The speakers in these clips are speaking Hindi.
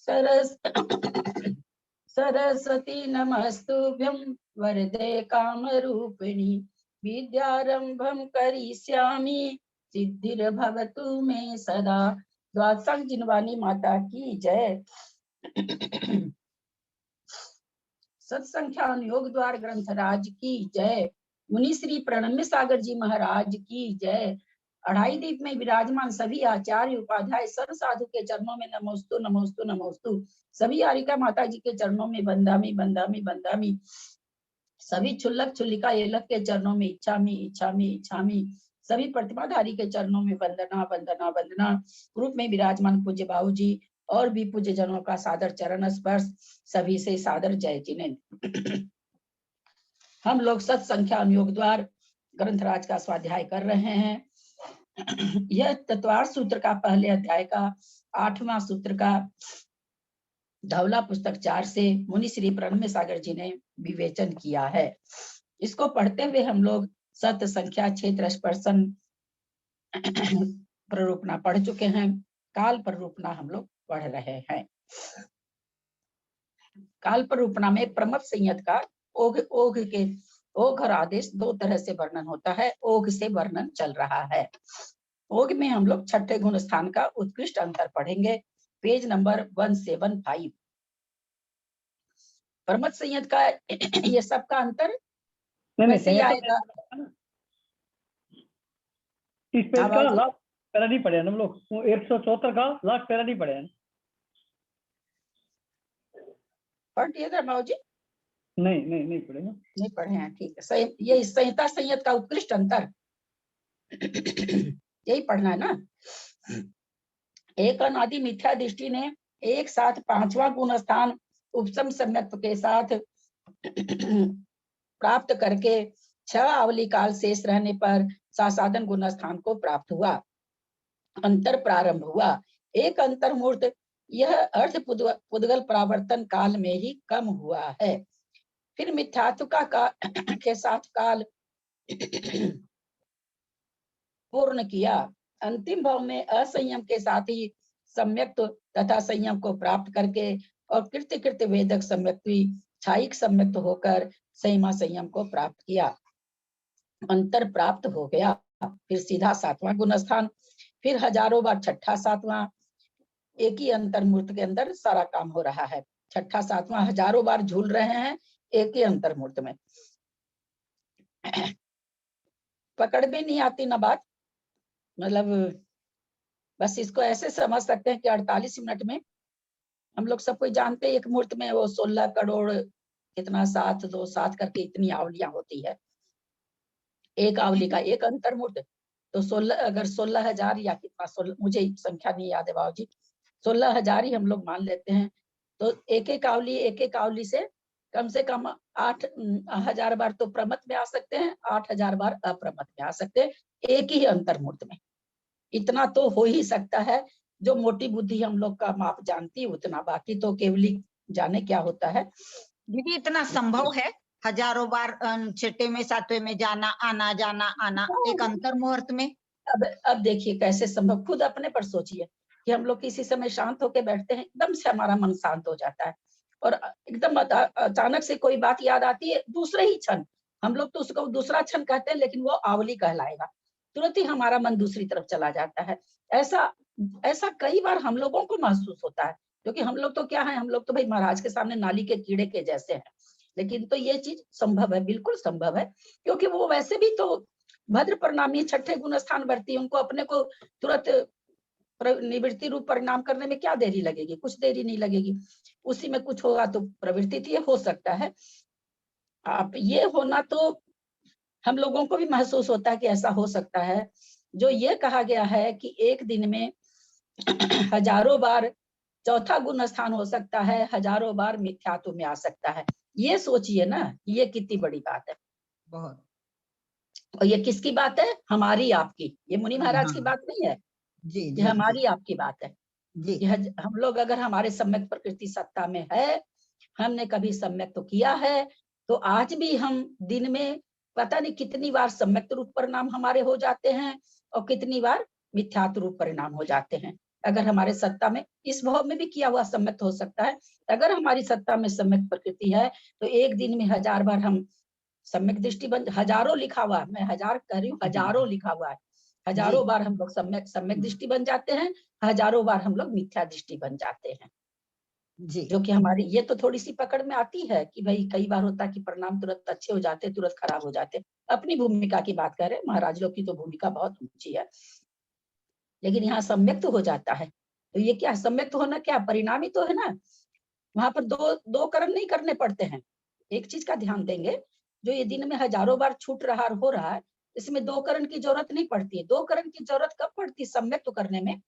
सरस सरस्वती नमस्तुभ्यं वरदे कामरूपिणी विद्यारंभं करिष्यामि सिद्धिर्भवतु मे सदा। द्वादशांग जिनवानी माता की जय। सत्संख्या योग द्वार ग्रंथ राज की जय। मुनि श्री प्रणम्य सागर जी महाराज की जय। अढ़ाई दीप में विराजमान सभी आचार्य उपाध्याय सर्व साधु के चरणों में नमोस्तु नमोस्तु नमोस्तु। सभी आरिका माता जी के चरणों में बंदामी बंदामी बंदामी। सभी छुल्लक छुल्लिका एलक के चरणों में इच्छामी इच्छामी इच्छामी। सभी प्रतिमाधारी के चरणों में वंदना वंदना वंदना। रूप में विराजमान पूज्य बाबू जी और भी पूज्य जनों का सादर चरण स्पर्श। सभी से सादर जय जिनेन्द्र। हम लोग सत्संख्या योग द्वार ग्रंथराज का स्वाध्याय कर रहे हैं। यह तत्वार्थ सूत्र का पहले अध्याय का 8वां सूत्र का धवला पुस्तक 4 से मुनि श्री प्रणम्य सागर जी ने विवेचन किया है। इसको पढ़ते हुए हम लोग सत संख्या क्षेत्र स्पर्शन प्ररूपना पढ़ चुके हैं। काल प्ररूपना हम लोग पढ़ रहे हैं। काल प्ररूपना में प्रमथ संयत का ओघ ओघ के ओघ और आदेश दो तरह से वर्णन होता है। ओघ से वर्णन चल रहा है। ओघ में हम लोग छठे गुण स्थान का उत्कृष्ट अंतर पढ़ेंगे। Page number 175। प्रमथ संयत का ये सबका अंतर वैसे ही आएगा। इस पेज का लास्ट पैरा नहीं पढ़े हम लोग। 174 का लास्ट पैरा नहीं पढ़े हैं। पढ़ दिए थे बाबू जी? नहीं पढ़े ना। नहीं पढ़े हैं, ठीक है। ये संहिता संयत का उत्कृष्ट अंतर यही पढ़ना है ना। एक अनादि मिथ्या दृष्टि ने एक साथ 5वां गुण स्थान उपसम सम्यक्त्व के साथ प्राप्त करके 6 आवली काल शेष रहने पर सासाधन गुण स्थान को प्राप्त हुआ। अंतर प्रारंभ हुआ। एक अंतर्मूर्त यह अर्थ पुद्गल प्रावर्तन काल में ही कम हुआ है। फिर मिथ्यात्व का के साथ काल पूर्ण किया। अंतिम भाव में असंयम के साथ ही सम्यक्त्व तथा संयम को प्राप्त करके और कृत्य कृत्य वेदक सम्यक्त्वी छायिक सम्यक्त होकर संयमा संयम को प्राप्त किया। अंतर प्राप्त हो गया। फिर सीधा 7वां गुण स्थान। फिर हजारों बार छठा 7वां। एक ही अंतर्मूर्त के अंदर सारा काम हो रहा है। छठा 7वां हजारों बार झूल रहे हैं एक ही अंतर्मूर्त में। पकड़ में नहीं आती ना बात। मतलब बस इसको ऐसे समझ सकते हैं कि 48 मिनट में हम लोग सब कोई जानते हैं एक मूर्त में वो 16 करोड़ कितना 7 2 7 करके इतनी आवलियां होती है। एक आवली का एक अंतर्मूर्त तो 16 अगर 16,000 या कितना 16 मुझे संख्या नहीं याद है बाबूजी, 16,000 ही हम लोग मान लेते हैं। तो एक एक आवली से कम 8,000 बार तो प्रमथ में आ सकते हैं, 8,000 बार अप्रमथ में आ सकते हैं एक ही अंतर्मूर्त में। इतना तो हो ही सकता है। जो मोटी बुद्धि हम लोग का माप जानती है उतना, बाकी तो केवली जाने क्या होता है। दीदी इतना संभव है हजारों बार छठे में 7वें में जाना आना एक अंतर मुहूर्त में। अब देखिए कैसे संभव, खुद अपने पर सोचिए कि हम लोग किसी समय शांत होकर बैठते हैं, एकदम से हमारा मन शांत हो जाता है और एकदम अचानक से कोई बात याद आती है, दूसरे ही क्षण हम लोग तो उसको दूसरा क्षण कहते हैं लेकिन वो आवली कहलाएगा, तुरंत ही हमारा मन दूसरी तरफ चला जाता है। ऐसा कई बार हम लोगों को महसूस होता है, क्योंकि हम लोग तो क्या है, हम लोग तो भाई महाराज के सामने नाली के कीड़े के जैसे हैं। लेकिन तो ये चीज संभव है, बिल्कुल संभव है, क्योंकि वो वैसे भी तो भद्र परिणामी छठे गुण स्थान वर्ती, उनको अपने को तुरंत निवृत्ति रूप परिणाम करने में क्या देरी लगेगी, कुछ देरी नहीं लगेगी। उसी में कुछ होगा तो प्रवृत्ति थी, हो सकता है। आप ये होना तो हम लोगों को भी महसूस होता है कि ऐसा हो सकता है। जो ये कहा गया है कि एक दिन में हजारों बार चौथा गुण स्थान हो सकता है, हजारों बार मिथ्यात्व में आ सकता है। ये सोचिए ना, ये कितनी बड़ी बात है। बहुत। और ये किसकी बात है? हमारी आपकी। ये मुनि महाराज की बात नहीं है जी, ये हमारी आपकी बात है। जी। हम लोग अगर हमारे सम्यक प्रकृति सत्ता में है, हमने कभी सम्यक तो किया है, तो आज भी हम दिन में पता नहीं कितनी बार सम्यक रूप परिणाम हमारे हो जाते हैं और कितनी बार मिथ्यात्व रूप परिणाम हो जाते हैं। अगर हमारे सत्ता में, इस भाव में भी किया हुआ सम्यक्त हो सकता है। अगर हमारी सत्ता में सम्यक्त प्रकृति है तो एक दिन में 1000 बार हम सम्यक दृष्टि बन, हजारों लिखा हुआ है, मैं 1000 कह रही हूँ, हजारों लिखा हुआ है, हजारों बार हम लोग सम्यक दृष्टि बन जाते हैं, हजारों बार हम लोग मिथ्या दृष्टि बन जाते हैं। जी जो कि हमारी ये तो थोड़ी सी पकड़ में आती है कि भाई कई बार होता है कि परिणाम तुरंत अच्छे हो जाते, तुरंत खराब हो जाते। अपनी भूमिका की बात करें, महाराज लोग की तो भूमिका बहुत ऊंची है, लेकिन यहाँ सम्यक्त हो जाता है। तो ये क्या सम्यक्त होना, क्या परिणाम ही तो है ना। वहां पर दो कर्म नहीं करने पड़ते हैं। एक चीज का ध्यान देंगे, जो ये दिन में हजारों बार छूट रहा हो रहा है, इसमें दो करण की जरूरत नहीं पड़ती है। दो करण की जरूरत कब पड़ती है? सम्यक्त करने में,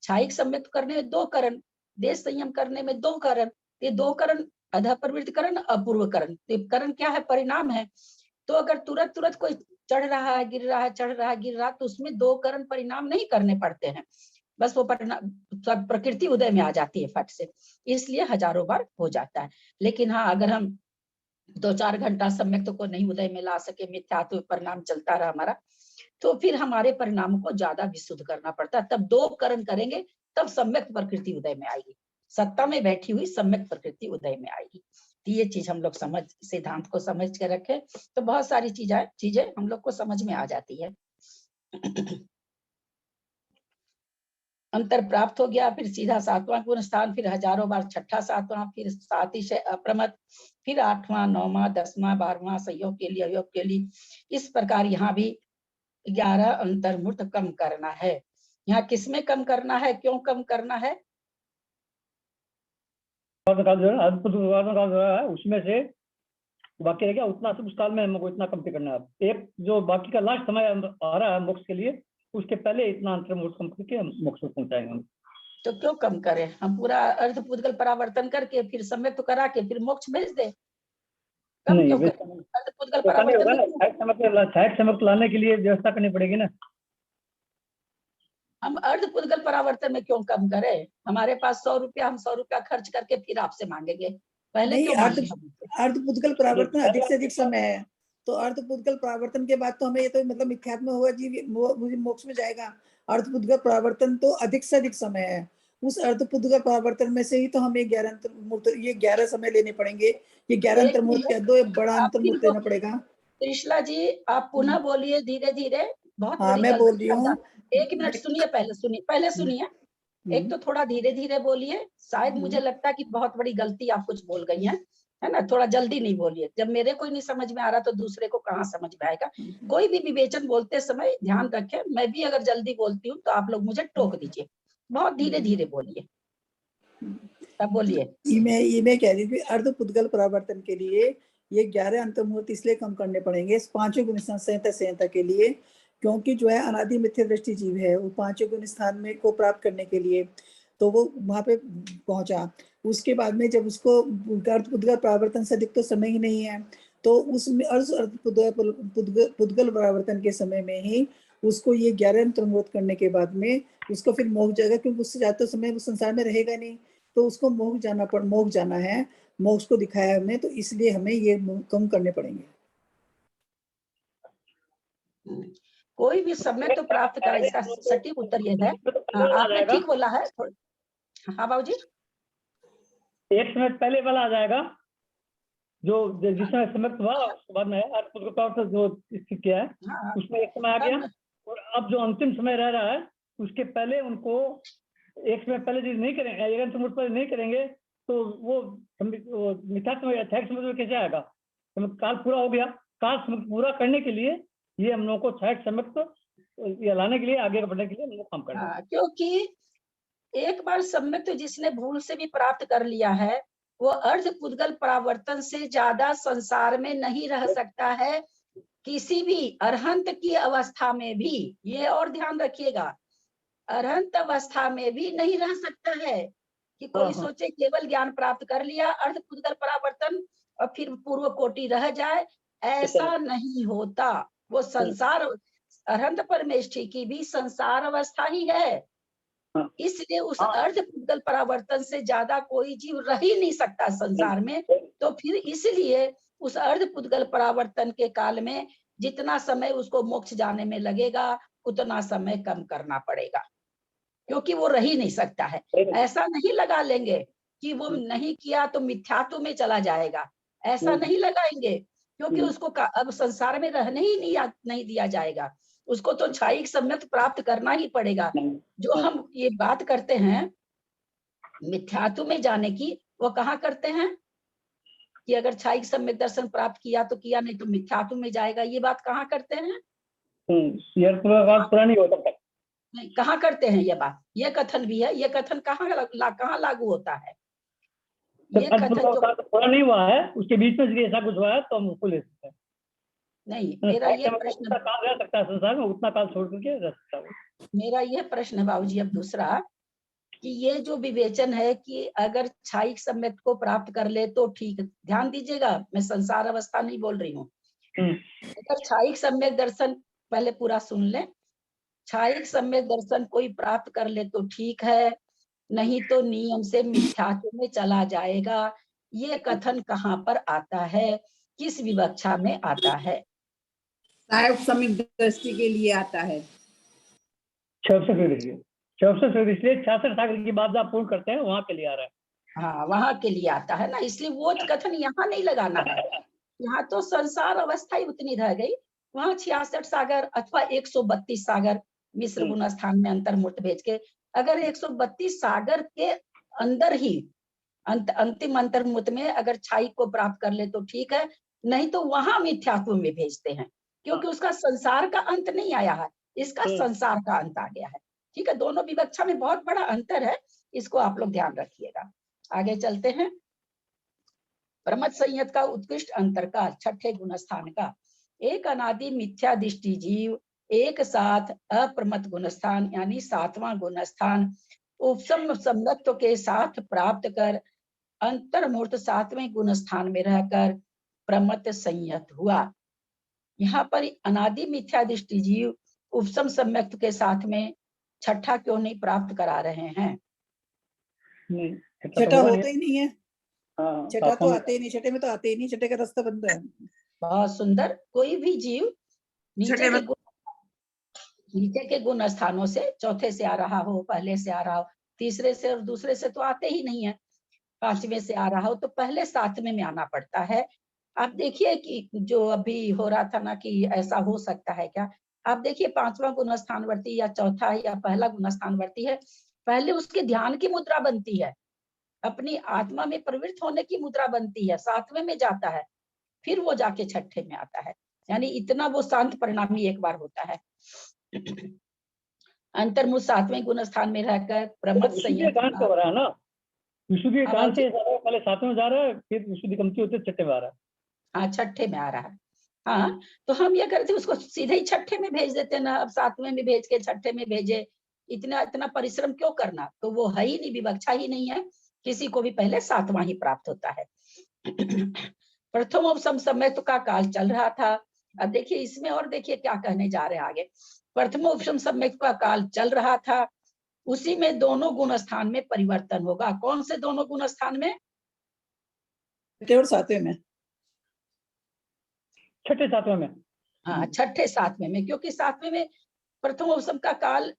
छायिक सम्यक्त करने में दो करण, देश संयम करने में दो करण। ये दो करण, अध प्रवृत्ति करण, अपूर्व करण। करण क्या है? परिणाम है। तो अगर तुरंत तुरंत कोई चढ़ रहा है, गिर रहा है, चढ़ रहा है, गिर रहा है, तो उसमें दो करण परिणाम नहीं करने पड़ते हैं। बस वो परिणाम सब प्रकृति उदय में आ जाती है फट से, इसलिए हजारों बार हो जाता है। लेकिन हाँ, अगर हम 2-4 घंटा सम्यक्त को नहीं उदय में ला सके, मिथ्यात्व परिणाम चलता रहा हमारा, तो फिर हमारे परिणाम को ज्यादा विशुद्ध करना पड़ता है। तब दो करण करेंगे, तब सम्यक्त प्रकृति उदय में आएगी, सत्ता में बैठी हुई सम्यक्त प्रकृति उदय में आएगी। तो ये चीज हम लोग समझ, सिद्धांत को समझ के रखें तो बहुत सारी चीजें हम लोग को समझ में आ जाती है। अंतर प्राप्त हो गया, फिर सीधा 7वां गुण स्थान, फिर हजारों बार छठा 7वां, फिर सातिशय अप्रमत, फिर 8वां 9वां 10वां 12वां संयोग के लिए, अयोग के लिए। इस प्रकार यहाँ भी 11 अंतर्मूर्त कम करना है। यहाँ किसमें कम करना है, क्यों कम करना है? अद्भुत का जो है उसमें से बाकी रह गया उतना, उस काल में हमको इतना कम करना है। एक जो बाकी का लास्ट समय आ रहा है मोक्ष के लिए, उसके पहले इतना अंतर्मूर्त कम करके हम मोक्ष को पहुंचाएंगे हम। तो क्यों कम करें? हम पूरा अर्ध पुद्गल परावर्तन करके फिर सम्यक्त करा के फिर मोक्ष भेज दे। कम नहीं, क्यों करें? अर्ध पुद्गल तो नहीं होगा परावर्तन ना, साइड समक लाने के लिए व्यवस्था करनी पड़ेगी ना। हम अर्ध पुद्गल परावर्तन में क्यों कम करें? हमारे पास 100 रुपया, हम 100 रुपया खर्च करके फिर आपसे मांगेंगे, पहले नहीं, क्यों मांगे हम? अर्धपुद्गल परावर्तन अधिक से अधिक समय है, तो अर्धपुद्गल परावर्तन के बाद तो हमें ये तो मतलब मिथ्यात्म होगा जीव मोक्ष में जाएगा। अर्धपुद्गल परावर्तन तो अधिक से अधिक समय है, उस अर्धपुद्गल परावर्तन में से ही तो हमें 11 अंतर्मूर्त, ये 11 समय लेने पड़ेंगे। ये 11 अंतर्मूर्त क्या दो, बड़ा अंतर्मूर्त लेना पड़ेगा। त्रिशला जी, आप पुनः बोलिए धीरे धीरे, बहुत हाँ, बड़ी मैं बोल रही गलती। हूँ। 1 मिनट सुनिए, पहले सुनिए। एक तो थोड़ा धीरे धीरे बोलिए, शायद मुझे लगता है कि बहुत बड़ी गलती आप कुछ बोल गई हैं, है ना। थोड़ा जल्दी नहीं बोलिए, जब मेरे को नहीं समझ में आ रहा तो दूसरे को कहाँ समझ में आएगा। कोई भी विवेचन बोलते समय ध्यान रखें, मैं भी अगर जल्दी बोलती हूँ तो आप लोग मुझे टोक दीजिए। बहुत धीरे धीरे बोलिए, तब बोलिए। ये मैं कह रही थी, अर्धपुद्गल परावर्तन के लिए ये 11 अंतर्मूर्त इसलिए कम करने पड़ेंगे इस पांचों गुण संहिता के लिए, क्योंकि जो है अनादि मिथ्या दृष्टि जीव है, वो पांचों गुण स्थान में को प्राप्त करने के लिए तो वो वहां पे पहुंचा। उसके बाद में जब उसको अर्धपुद्गल परावर्तन से अधिक तो समय ही नहीं है, तो उसमें पुद्गल परावर्तन के समय में ही उसको ये 11 अंतर्मूर्त करने के बाद में उसको फिर मोक्ष जाएगा, क्योंकि उससे ज्यादा समय उस संसार में रहेगा नहीं, तो उसको मोक्ष जाना है। मोक्ष को दिखाया हमने, तो इसलिए हमें ये कम करने पड़ेंगे। कोई भी समय तो प्राप्त कर, इसका सटीक उत्तर ये है। आपने ठीक बोला है। हाँ बाबूजी, एक समय पहले वाला आ जाएगा, जो जिस समय समाप्त हुआ उसके बाद में अर्धपुद्गल जो किया है उसमें एक समय आ गया, और अब जो अंतिम समय रह रहा है उसके पहले उनको एक समय पहले यदि नहीं करेंगे, एक अंतर्मूर्त पहले नहीं करेंगे तो वो मिथ्या समय छायक समय कैसे आएगा? तो काल पूरा हो गया, काल पूरा करने के लिए ये हम लोगों को छायक समय लाने के लिए, आगे बढ़ने के लिए हम लोग काम करना है। क्योंकि एक बार सम्यक्त जिसने भूल से भी प्राप्त कर लिया है, वो अर्ध पुद्गल परावर्तन से ज्यादा संसार में नहीं रह सकता है, किसी भी अरहंत की अवस्था में भी। ये और ध्यान रखिएगा, अरहंत अवस्था में भी नहीं रह सकता है कि कोई सोचे केवल ज्ञान प्राप्त कर लिया अर्ध पुद्गल परावर्तन और फिर पूर्व कोटि रह जाए, ऐसा नहीं होता। वो संसार, अरहंत परमेष्ठी की भी संसार अवस्था ही है, इसलिए उस अर्ध पुद्गल परावर्तन से ज्यादा कोई जीव रह ही नहीं सकता संसार में। तो फिर इसलिए उस अर्ध पुद्गल परावर्तन के काल में जितना समय उसको मोक्ष जाने में लगेगा, उतना समय कम करना पड़ेगा। क्योंकि वो रह ही नहीं सकता है। ऐसा नहीं लगा लेंगे कि वो नहीं किया तो मिथ्यात्व में चला जाएगा, ऐसा नहीं लगाएंगे, क्योंकि उसको अब संसार में रहने ही नहीं दिया जाएगा, उसको तो क्षायिक सम्यक प्राप्त करना ही पड़ेगा। जो हम ये बात करते हैं मिथ्यात्व में जाने की, वो कहाँ करते हैं कि अगर क्षायिक सम्यक दर्शन प्राप्त किया तो किया, नहीं तो मिथ्यात्व में जाएगा, ये बात कहाँ करते हैं? पूरा नहीं होता तक नहीं, कहाँ करते हैं ये बात? ये कथन भी है, ये कथन कहाँ लागू होता है? ये कथन जो पूरा नहीं हुआ है, उसके बीच में ऐसा कुछ हुआ है तो हम उसको ले सकते हैं। नहीं, मेरा ये प्रश्न, काल रह सकता है संसार में, उतना काल छोड़ करके रह सकता है। मेरा ये प्रश्न है बाबूजी अब दूसरा, कि ये जो विवेचन है कि अगर क्षायिक सम्यक को प्राप्त कर ले तो ठीक, ध्यान दीजिएगा, मैं संसार अवस्था नहीं बोल रही हूँ। अगर क्षायिक सम्यक दर्शन, पहले पूरा सुन ले, क्षायिक सम्यक दर्शन कोई प्राप्त कर ले तो ठीक है, नहीं तो नियम से मिथ्यात्व में चला जाएगा। ये कथन कहाँ पर आता है, किस विवक्षा में आता है? सहायक सम्यक दृष्टि के लिए आता है। 66 सागर की बात आप पूर्ण करते हैं, वहां के लिए आ रहा है। हाँ, वहां के लिए आता है ना, इसलिए वो कथन यहाँ नहीं लगाना है। यहाँ तो संसार अवस्था ही उतनी रह गई, वहां 66 सागर अथवा 132 सागर मिश्र गुण स्थान में अंतर्मूर्त भेज के, अगर 132 सागर के अंदर ही अंतिम अंतर्मूर्त में अगर क्षायिक को प्राप्त कर ले तो ठीक है, नहीं तो वहां मिथ्यात्व में भेजते हैं, क्योंकि उसका संसार का अंत नहीं आया है, इसका संसार का अंत आ गया है। ठीक है, दोनों विवक्षा में बहुत बड़ा अंतर है, इसको आप लोग ध्यान रखिएगा। आगे चलते हैं। प्रमथ संयत का उत्कृष्ट अंतर का छठे गुणस्थान का, एक अनादि मिथ्या दृष्टि जीव एक साथ अप्रमथ गुणस्थान यानी 7वां गुणस्थान उपसम सम्यक्त्व के साथ प्राप्त कर अंतर्मूर्त 7वें गुणस्थान में रहकर प्रमथ संयत हुआ। यहाँ पर अनादि मिथ्या दृष्टि जीव उपसम सम्यक्त्व के साथ में छठा क्यों नहीं प्राप्त करा रहे हैं? छठा होता ही नहीं है, छठा तो आते ही नहीं, छठे में तो आते ही नहीं, छठे का रास्ता बंद है। बहुत सुंदर। कोई भी जीव नीचे के गुण स्थानों से, चौथे से आ रहा हो, पहले से आ रहा हो, तीसरे से और दूसरे से तो आते ही नहीं है, 5वें से आ रहा हो तो पहले 7वें में आना पड़ता है। आप देखिए कि जो अभी हो रहा था ना कि ऐसा हो सकता है क्या, आप देखिए 5वां गुण स्थानवर्ती या चौथा या पहला गुण स्थानवर्ती है, पहले उसके ध्यान की मुद्रा बनती है, अपनी आत्मा में प्रवृत्त होने की मुद्रा बनती है, 7वें में जाता है, फिर वो जाके छठे में आता है, यानी इतना वो शांत परिणामी एक बार होता है। अंतर्मुख 7वें गुण स्थान में रहकर प्रमथ संयत हो रहा है ना, विशुद्धि काल से पहले 7वें में जा रहा है, फिर विशुद्धि कमती होते छठे में आ रहा है। हाँ, छठे में आ रहा है। हाँ, तो हम ये करते उसको सीधे ही छठे में भेज देते ना, अब 7वें में भेज के छठे में भेजे, इतना परिश्रम क्यों करना? तो वो है ही नहीं, विवक्षा ही नहीं है, किसी को भी पहले 7वां ही प्राप्त होता है। प्रथम उपसम सम्यक्त्व का काल चल रहा था। अब देखिए इसमें और देखिए क्या कहने जा रहे हैं आगे। प्रथम उपसम सम्यक्त्व का काल चल रहा था, उसी में दोनों गुण स्थान में परिवर्तन होगा। कौन से दोनों गुण स्थान में? छठे और 7वें में। छठे 7वें में। हाँ, छठे 7वें में, क्योंकि 7वें में प्रथम उपसम का काल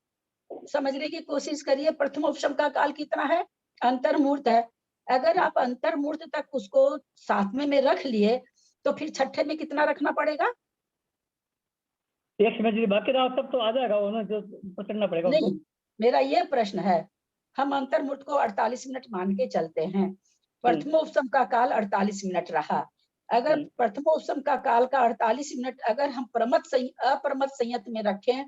समझने की कोशिश करिए। प्रथम उपसम का काल कितना है? अंतर्मूर्त है। अगर आप अंतर्मूर्त तक उसको 7वें में रख लिए तो फिर छठे में कितना रखना पड़ेगा? एक समय बाकी रहा तब तो आ जाएगा, वो जो पकड़ना पड़ेगा। नहीं, मेरा ये प्रश्न है, हम अंतर्मूर्त को 48 मिनट मान के चलते हैं, प्रथमोपसम का काल 48 मिनट रहा, अगर प्रथमोपसम का काल का 48 मिनट अगर हम अप्रमथ संयत में रखें,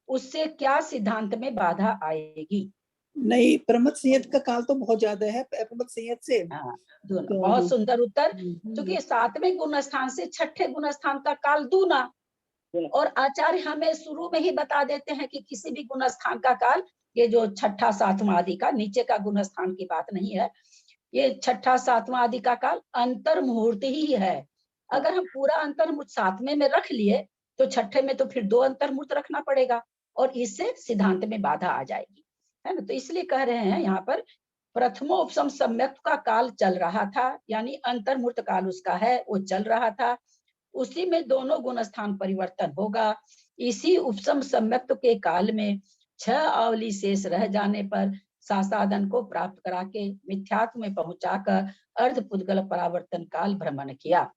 उससे क्या सिद्धांत में बाधा आएगी? नहीं, प्रमथ संयत का काल तो बहुत ज्यादा है अप्रमथ संयत से। हाँ, तो बहुत सुंदर उत्तर, क्योंकि 7वें गुण स्थान से छठे गुण स्थान का काल दूना, और आचार्य हमें शुरू में ही बता देते हैं कि किसी भी गुण स्थान का काल, ये जो छठा 7वां आदि का, नीचे का गुण स्थान की बात नहीं है, ये छठा 7वां आदि का काल अंतर्मुहूर्त ही है। अगर हम पूरा अंतर्मुहूर्त 7वें में रख लिए तो छठे में तो फिर 2 अंतर्मुहूर्त रखना पड़ेगा, और इससे सिद्धांत में बाधा आ जाएगी, है ना। तो इसलिए कह रहे हैं यहाँ पर प्रथमोपसम सम्यक्त्व का काल चल रहा था, यानी अंतर्मुहूर्त काल उसका है, वो चल रहा था, उसी में दोनों गुण स्थान परिवर्तन होगा। इसी उपसम सम्यक्त्व के काल में 6 अवली शेष रह जाने पर सासादन को प्राप्त करा के मिथ्यात्व में पहुंचाकर अर्ध पुद्गल परावर्तन काल भ्रमण किया।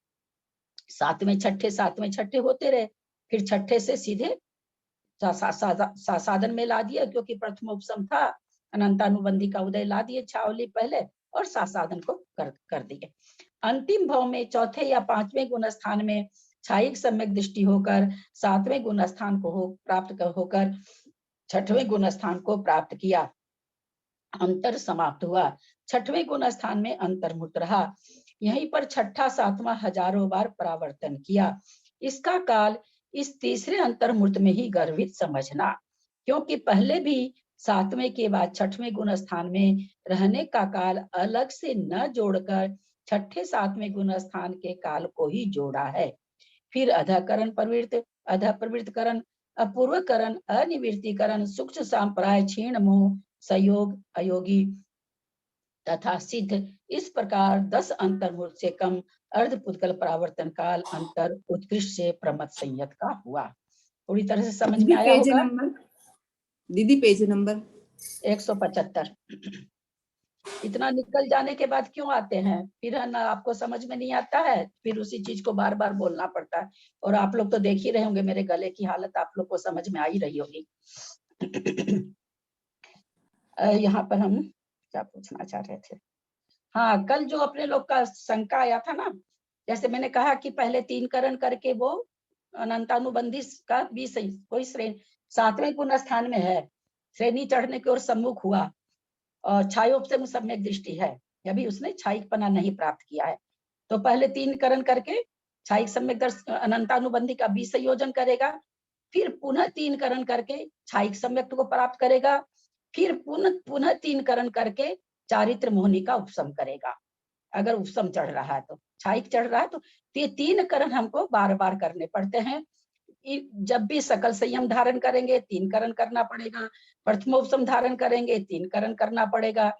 सातवें छठे होते रहे, फिर छठे से सीधे सासादन में ला दिया, क्योंकि प्रथम उपसम था, अनंतानुबंधी का उदय ला दिए छावली पहले और सासादन को कर दिए। अंतिम भाव में चौथे या पांचवें गुण स्थान में छायिक सम्यक दृष्टि होकर सातवें गुण स्थान को प्राप्त होकर छठवें गुण स्थान को प्राप्त किया। अंतर समाप्त हुआ। छठवें गुण स्थान में अंतर्मुक्त रहा। यहीं पर छठा सातवां हजारों बार परावर्तन किया। इसका काल इस तीसरे अंतर्मूर्त में ही गर्भित समझना, क्योंकि पहले भी सातवें के बाद छठवें गुण स्थान में रहने का काल अलग से न जोड़कर छठे सातवें गुण स्थान के काल को ही जोड़ा है। फिर अधकरण प्रवृत्त, अध प्रवृत्तकरण, अपूर्वकरण, अनिवृत्तिकरण, सूक्ष्म सांप्राय, क्षीण मोह, संयोग, अयोगी तथा सिद्ध, इस प्रकार 10 अंतर्मूर्त से कम अर्ध पुद्गल परावर्तन काल अंतर उत्कृष्ट से प्रमथ संयत का हुआ। पूरी तरह से समझ में आया होगा। दीदी पेज नंबर 175। इतना निकल जाने के बाद क्यों आते हैं, फिर है ना, आपको समझ में नहीं आता है, फिर उसी चीज को बार बार बोलना पड़ता है। और आप लोग तो देख ही रहे होंगे, मेरे गले की हालत आप लोग को समझ में आ ही रही होगी। यहाँ पर हम क्या पूछना चाह रहे थे? हाँ, कल जो अपने लोग का शंका आया था ना, जैसे मैंने कहा कि पहले 3 करण करके वो अनंतानुबंधी का भी सही कोई श्रेणी सातवें गुण स्थान में है, श्रेणी चढ़ने की ओर सम्मुख हुआ और छायोपसम सम्यक दृष्टि है, अभी उसने छायिकपना नहीं प्राप्त किया है। तो पहले 3 करण करके छायिक सम्यक दर्शन अनंतानुबंधी का भी संयोजन करेगा, फिर पुनः 3 करण करके छायिक सम्यक को प्राप्त करेगा, फिर पुनः 3 करण करके चारित्र मोहनी का उपसम करेगा। अगर उपसम चढ़ रहा है तो, छायिक चढ़ रहा है तो ये 3 करण हमको बार बार करने पड़ते हैं। जब भी सकल संयम धारण करेंगे 3 करण करना पड़ेगा, प्रथमोपसम धारण करेंगे 3 करण करना पड़ेगा,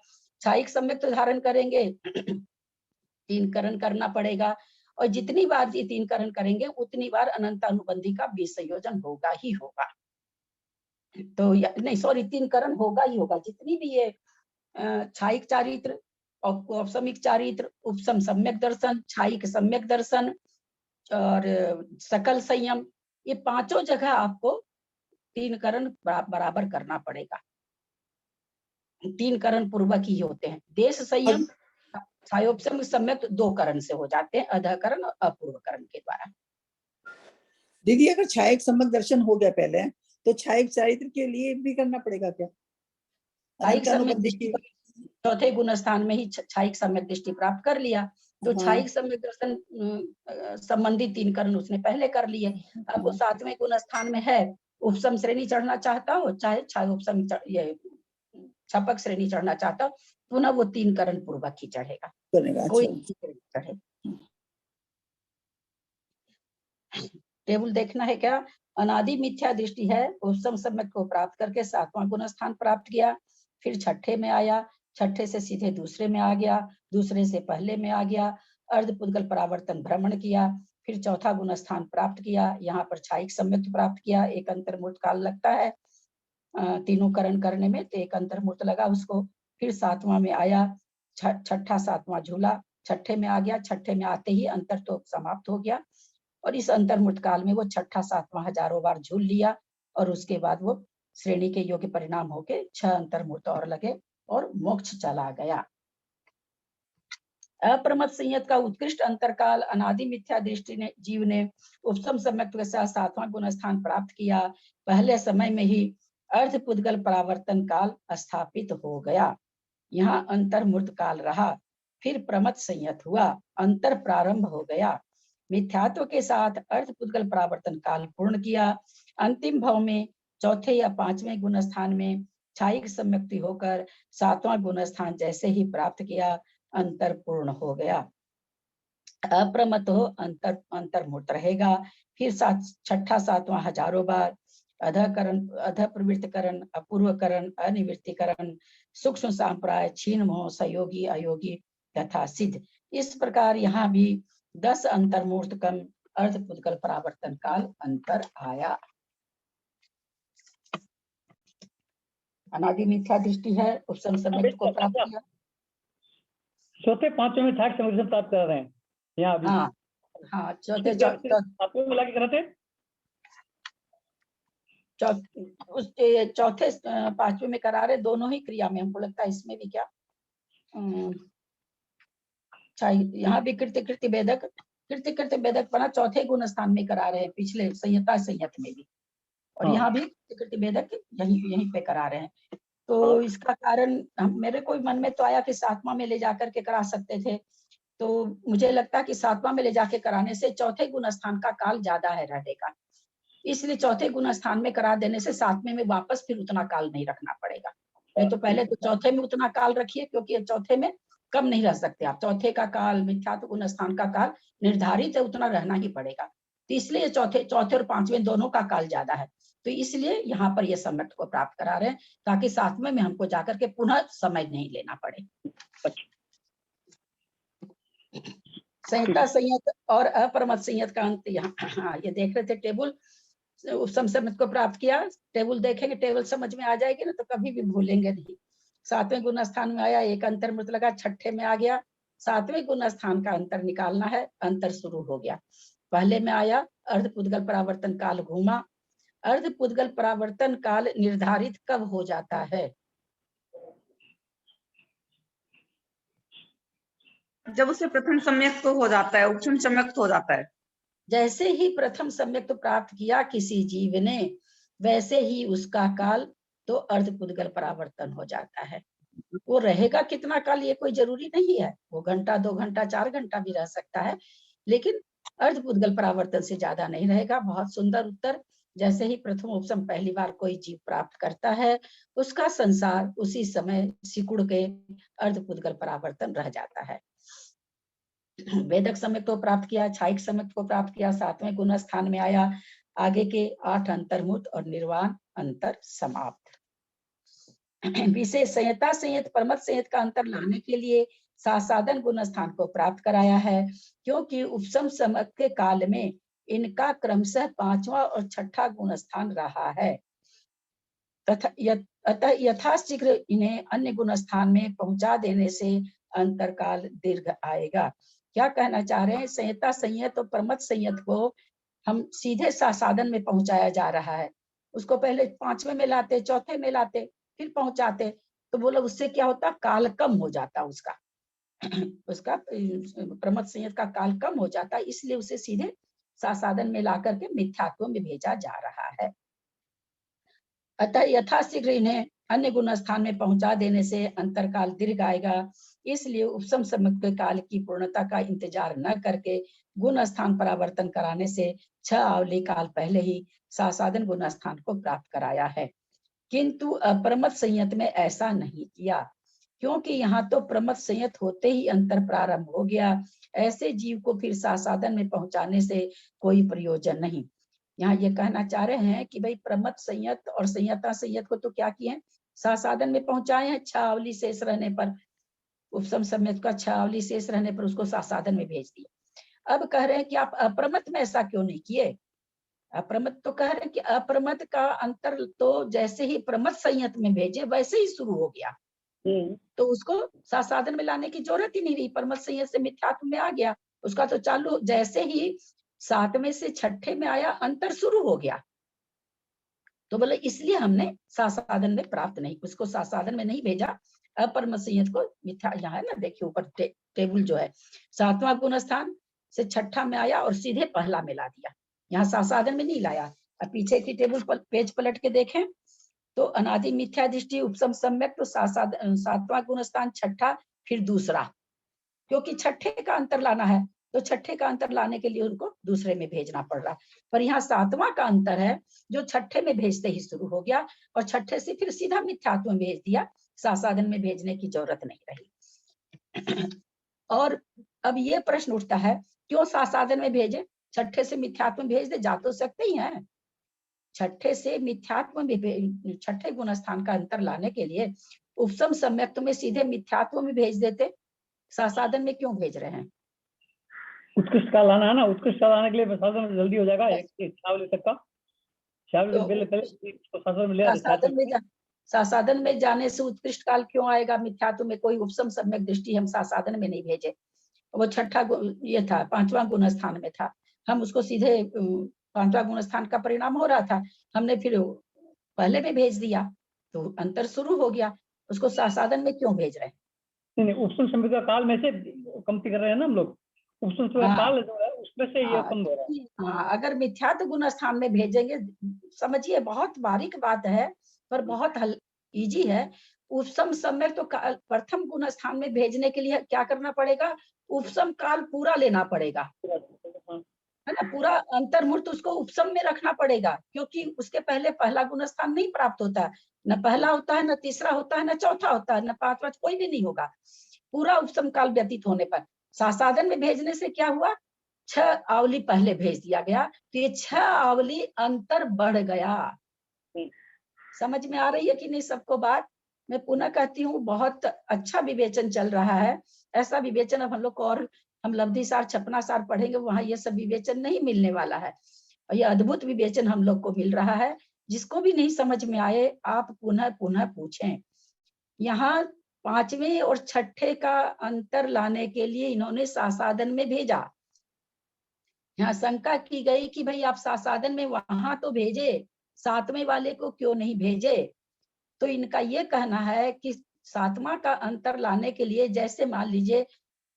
छायिक सम्यक धारण करेंगे 3 करण करना पड़ेगा, और जितनी बार ये 3 करण करेंगे उतनी बार अनंत अनुबंधी का बीज संयोजन होगा ही होगा। तो नहीं सॉरी 3 करण होगा ही होगा, जितनी भी ये छायिक चारित्र, औपसमिक चारित्र, उपसम सम्यक दर्शन, छायिक सम्यक दर्शन और सकल संयम, ये पांचों जगह आपको 3 करण बराबर करना पड़ेगा। 3 करण पूर्वक ही होते हैं। देश संयम छायोपसम सम्यक 2 करण से हो जाते हैं, अधकरण और अपूर्वकरण के द्वारा। दीदी अगर छायिक सम्यक दर्शन हो गया पहले, तो छायिक चारित्र के लिए भी करना पड़ेगा क्या? छायिक सम्यक दृष्टि चौथे गुण स्थान में ही छायिक सम्यक दृष्टि प्राप्त कर लिया, तो छायिक सम्यक दर्शन संबंधी 3 करण उसने पहले कर लिए। अब वो 7वें गुण स्थान में है, उपसम श्रेणी चढ़ना चाहता हो, चाहे छाय उपसम ये छपक श्रेणी चढ़ना चाहता हो, पुनः वो 3 करण पूर्वक ही चढ़ेगा, कोई चढ़े। टेबल देखना है क्या? अनादि मिथ्या दृष्टि है, उपसम सम्यक को प्राप्त करके 7वां गुण स्थान प्राप्त किया, फिर छठे में आया, छठे से सीधे दूसरे में आ गया, दूसरे से पहले में आ गया, अर्ध पुद्गल परावर्तन भ्रमण किया, फिर चौथा गुण स्थान प्राप्त किया, यहाँ पर छायिक सम्यक प्राप्त किया। एक अंतर्मूर्त काल लगता है तीनों करण करने में, तो एक अंतर्मूर्त लगा उसको। फिर 7वां में आया, छठा 7वां झूला, छठे में आ गया, छठे में आते ही अंतर तो समाप्त हो गया, और इस अंतर्मूर्त काल में वो छठा 7वां हजारों बार झूल लिया, और उसके बाद वो श्रेणी के योग्य परिणाम होके 6 अंतर्मूर्त और लगे और मोक्ष चला गया। अप्रमथ संयत का उत्कृष्ट अंतरकाल अनादि मिथ्या दृष्टि ने जीव ने उपसम सम्यक के साथ 7वां गुण स्थान प्राप्त किया, पहले समय में ही अर्ध पुद्गल परावर्तन काल स्थापित हो गया। यहाँ अंतर्मूर्त काल रहा, फिर प्रमथ संयत हुआ, अंतर प्रारंभ हो गया, मिथ्यात्व के साथ अर्ध पुद्गल परावर्तन काल पूर्ण किया। अंतिम भाव में चौथे या 5वें गुण स्थान में छायिक सम्यक्ति होकर 7वां गुण स्थान जैसे ही प्राप्त किया, अंतर पूर्ण हो गया। अप्रमत हो अंतर्मूर्त रहेगा, फिर छठा 7वां हजारों बार अधकरण, अध प्रवृत्तकरण, अपूर्वकरण, अनिवृत्तिकरण, सूक्ष्म सांप्राय, क्षीण मोह, संयोगी, अयोगी तथा सिद्ध, इस प्रकार यहाँ भी 10 अंतर्मूर्त कम अर्ध पुद्गल परावर्तन काल अंतर आया। अनादि मिथ्या दृष्टि है, उपसम सम्यक्त को प्राप्त किया। चौथे पांचवें में छाठ समृद्धि प्राप्त कर रहे हैं यहाँ अभी। हाँ हाँ, चौथे सातवें मिला के कराते चौथे पांचवें में करा रहे, दोनों ही क्रिया में। हमको लगता है इसमें भी क्या यहाँ भी कृत्य वेदक बना, चौथे गुण स्थान में करा रहे हैं, पिछले संहिता में भी। और यहाँ भी कृत्य वेदक यहीं पे करा रहे हैं। तो इसका कारण मेरे को मन में तो आया कि सातवां में ले जाकर के करा सकते थे। तो मुझे लगता है कि सातवां में ले जाके कराने से चौथे गुण स्थान का काल ज्यादा है रहने का, इसलिए चौथे गुण स्थान में करा देने से सातवें में वापस फिर उतना काल नहीं रखना पड़ेगा। नहीं तो पहले तो चौथे में उतना काल रखिए, क्योंकि चौथे में कम नहीं रह सकते आप। चौथे का काल, मिथ्यात्व गुण स्थान का काल निर्धारित है, उतना रहना ही पड़ेगा। तो इसलिए चौथे और पांचवें दोनों का काल ज्यादा है। तो इसलिए यहाँ पर ये सम्यक्त को प्राप्त करा रहे हैं, ताकि सातवें में हमको जाकर के पुनः समय नहीं लेना पड़े। संहिता संयत और अपरमत संयत का अंत यहाँ, हाँ ये देख रहे थे टेबल, उपसम सम्यक्त को प्राप्त किया। टेबल देखेंगे, टेबल समझ में आ जाएगी ना, तो कभी भी भूलेंगे नहीं। सातवें गुण स्थान में आया, एक अंतर मृत लगा, छठे में आ गया, सातवें गुण स्थान का अंतर निकालना है, अंतर शुरू हो गया। पहले में आया अर्ध पुद्गल परावर्तन काल घूमा। अर्ध पुद्गल परावर्तन काल निर्धारित कब हो जाता है? जब उसे प्रथम सम्यक्त हो जाता है, उपसम सम्यक्त हो जाता है। जैसे ही प्रथम सम्यक्त प्राप्त किया किसी जीव ने, वैसे ही उसका काल तो अर्ध पुद्गल परावर्तन हो जाता है। वो रहेगा कितना काल ये कोई जरूरी नहीं है, वो घंटा, 2 घंटा, 4 घंटा भी रह सकता है, लेकिन अर्ध पुद्गल परावर्तन से ज्यादा नहीं रहेगा। बहुत सुंदर उत्तर। जैसे ही प्रथम उपसम पहली बार कोई जीव प्राप्त करता है, उसका संसार उसी समय सिकुड़ के अर्ध पुद्गल परावर्तन रह जाता है। वेदक सम्यक्त को प्राप्त किया, छाइक सम्यक्त को प्राप्त किया, सातवें गुण स्थान में आया, आगे के 8 अंतर्मुक्त और निर्वाण अंतर समाप्त। विशेष संहिता संयत परमत संयत का अंतर लाने के लिए सासाधन गुण स्थान को प्राप्त कराया है, क्योंकि उपसम सम्यक्त के काल में इनका क्रमशः 5वां और 6ठा गुण स्थान रहा है। अतः यथाशीघ्र इन्हें अन्य गुण स्थान में पहुंचा देने से अंतरकाल दीर्घ आएगा। क्या कहना चाह रहे हैं? संहिता संयत और परमत संयत को हम सीधे सासाधन में पहुंचाया जा रहा है। उसको पहले 5वें में लाते, चौथे में लाते, फिर पहुंचाते, तो बोलो उससे क्या होता? काल कम हो जाता उसका उसका प्रमत संयत का काल कम हो जाता, इसलिए उसे सीधे सासाधन में ला करके मिथ्यात्व में भेजा जा रहा है। अतः यथाशीघ्र इन्हें अन्य गुण स्थान में पहुंचा देने से अंतरकाल दीर्घ आएगा, इसलिए उपसम सम्यक्त काल की पूर्णता का इंतजार न करके गुण स्थान परावर्तन कराने से 6 आवली काल पहले ही सासाधन गुण स्थान को प्राप्त कराया है। किंतु अपरमत संयत में ऐसा नहीं किया, क्योंकि यहाँ तो प्रमत संयत होते ही अंतर प्रारंभ हो गया। ऐसे जीव को फिर सासाधन में पहुंचाने से कोई प्रयोजन नहीं। यहाँ ये कहना चाह रहे हैं कि भाई प्रमत संयत और संयता संयत को तो क्या किए, सासाधन में पहुंचाए हैं, 6 आवली शेष रहने पर, उपसम सम्यक्त का 6 आवली शेष रहने पर उसको सासाधन में भेज दिया। अब कह रहे हैं कि आप अप्रमत में ऐसा क्यों नहीं किए? अप्रमत तो कह रहे हैं कि अप्रमत का अंतर तो जैसे ही प्रमत संयत में भेजे वैसे ही शुरू हो गया, तो उसको सासाधन में लाने की जरूरत ही नहीं रही। प्रमत संयत से मिथ्यात्व में आ गया, उसका तो चालू, जैसे ही 7वें से 6ठे में आया अंतर शुरू हो गया। तो बोले इसलिए हमने सासाधन में प्राप्त नहीं, उसको सासाधन में नहीं भेजा, अपरमत संयत को मिथ्या, यहाँ है ना देखिए ऊपर टेबल जो है, 7वां गुण स्थान से 6ठा में आया और सीधे पहला में ला दिया, यहाँ सासाधन में नहीं लाया। अब पीछे की टेबल पर पेज पलट के देखें तो अनादि मिथ्या दृष्टि, उपसम सम्यक, तो 7वां गुण स्थान, 6ठा, फिर दूसरा, क्योंकि 6ठे का अंतर लाना है, तो 6ठे का अंतर लाने के लिए उनको दूसरे में भेजना पड़ रहा। पर यहाँ 7वां का अंतर है जो 6ठे में भेजते ही शुरू हो गया, और 6ठे से फिर सीधा मिथ्यात्व में भेज दिया, सासाधन में भेजने की जरूरत नहीं रही। और अब ये प्रश्न उठता है, क्यों सासाधन में भेजे? 6ठे से मिथ्यात्व में भेज दे, जा तो सकते ही हैं। 6ठे से मिथ्यात्व में, 6ठे गुण स्थान का अंतर लाने के लिए उपसम सम्यक्त में सीधे मिथ्यात्व में भेज देते, सासाधन में क्यों भेज रहे हैं? उत्कृष्ट काल लाना है ना, उत्कृष्ट काल लाने के लिए सासाधन जल्दी हो जाएगा, एक 6 आवली तक का, 6 आवली पहले सासाधन में ले सासाधन में जाने से उत्कृष्ट काल क्यों आएगा? मिथ्यात्व में कोई उपसम सम्यक दृष्टि हम सासाधन में नहीं भेजे, वो छठा ये था, 5वां गुण स्थान में था, हम उसको सीधे 5वां गुण स्थान का परिणाम हो रहा था, हमने फिर पहले में भेज दिया, तो अंतर शुरू हो गया। उसको सासाधन में क्यों भेज रहे हैं? नहीं, उपसम सम्यक का काल में से कमती कर रहे हैं ना हम लोग, उपसम सम्यक हाँ। काल जो है उसमें से ये कम हो रहा है। हाँ, अगर मिथ्यात्व गुण स्थान में भेजेंगे, समझिए बहुत बारीक बात है पर बहुत इजी है। उपसम सम्यक तो प्रथम गुण स्थान में भेजने के लिए क्या करना पड़ेगा? उपसम काल पूरा लेना पड़ेगा, है ना, पूरा अंतर्मूर्त उसको उपसम में रखना पड़ेगा, क्योंकि उसके पहले पहला गुण स्थान नहीं प्राप्त होता, न पहला होता है, न तीसरा होता है, न चौथा होता है, न पांचवा, कोई भी नहीं होगा पूरा उपसम काल व्यतीत होने पर। सासाधन में भेजने से क्या हुआ? 6 आवली पहले भेज दिया गया, तो ये 6 आवली अंतर बढ़ गया। समझ में आ रही है कि नहीं सबको बात? मैं पुनः कहती हूँ, बहुत अच्छा विवेचन चल रहा है। ऐसा विवेचन अब हम लोग को, और हम लब्धि सार छपना सार पढ़ेंगे, वहां ये सब विवेचन नहीं मिलने वाला है। और ये अद्भुत विवेचन हम लोग को मिल रहा है। जिसको भी नहीं समझ में आए, आप पुनः पुनः पूछें। यहाँ 5वें और 6ठे का अंतर लाने के लिए इन्होंने सासाधन में भेजा। यहाँ शंका की गई कि भाई आप सासाधन में वहां तो भेजे, 7वें वाले को क्यों नहीं भेजे? तो इनका ये कहना है कि 7वां का अंतर लाने के लिए, जैसे मान लीजिए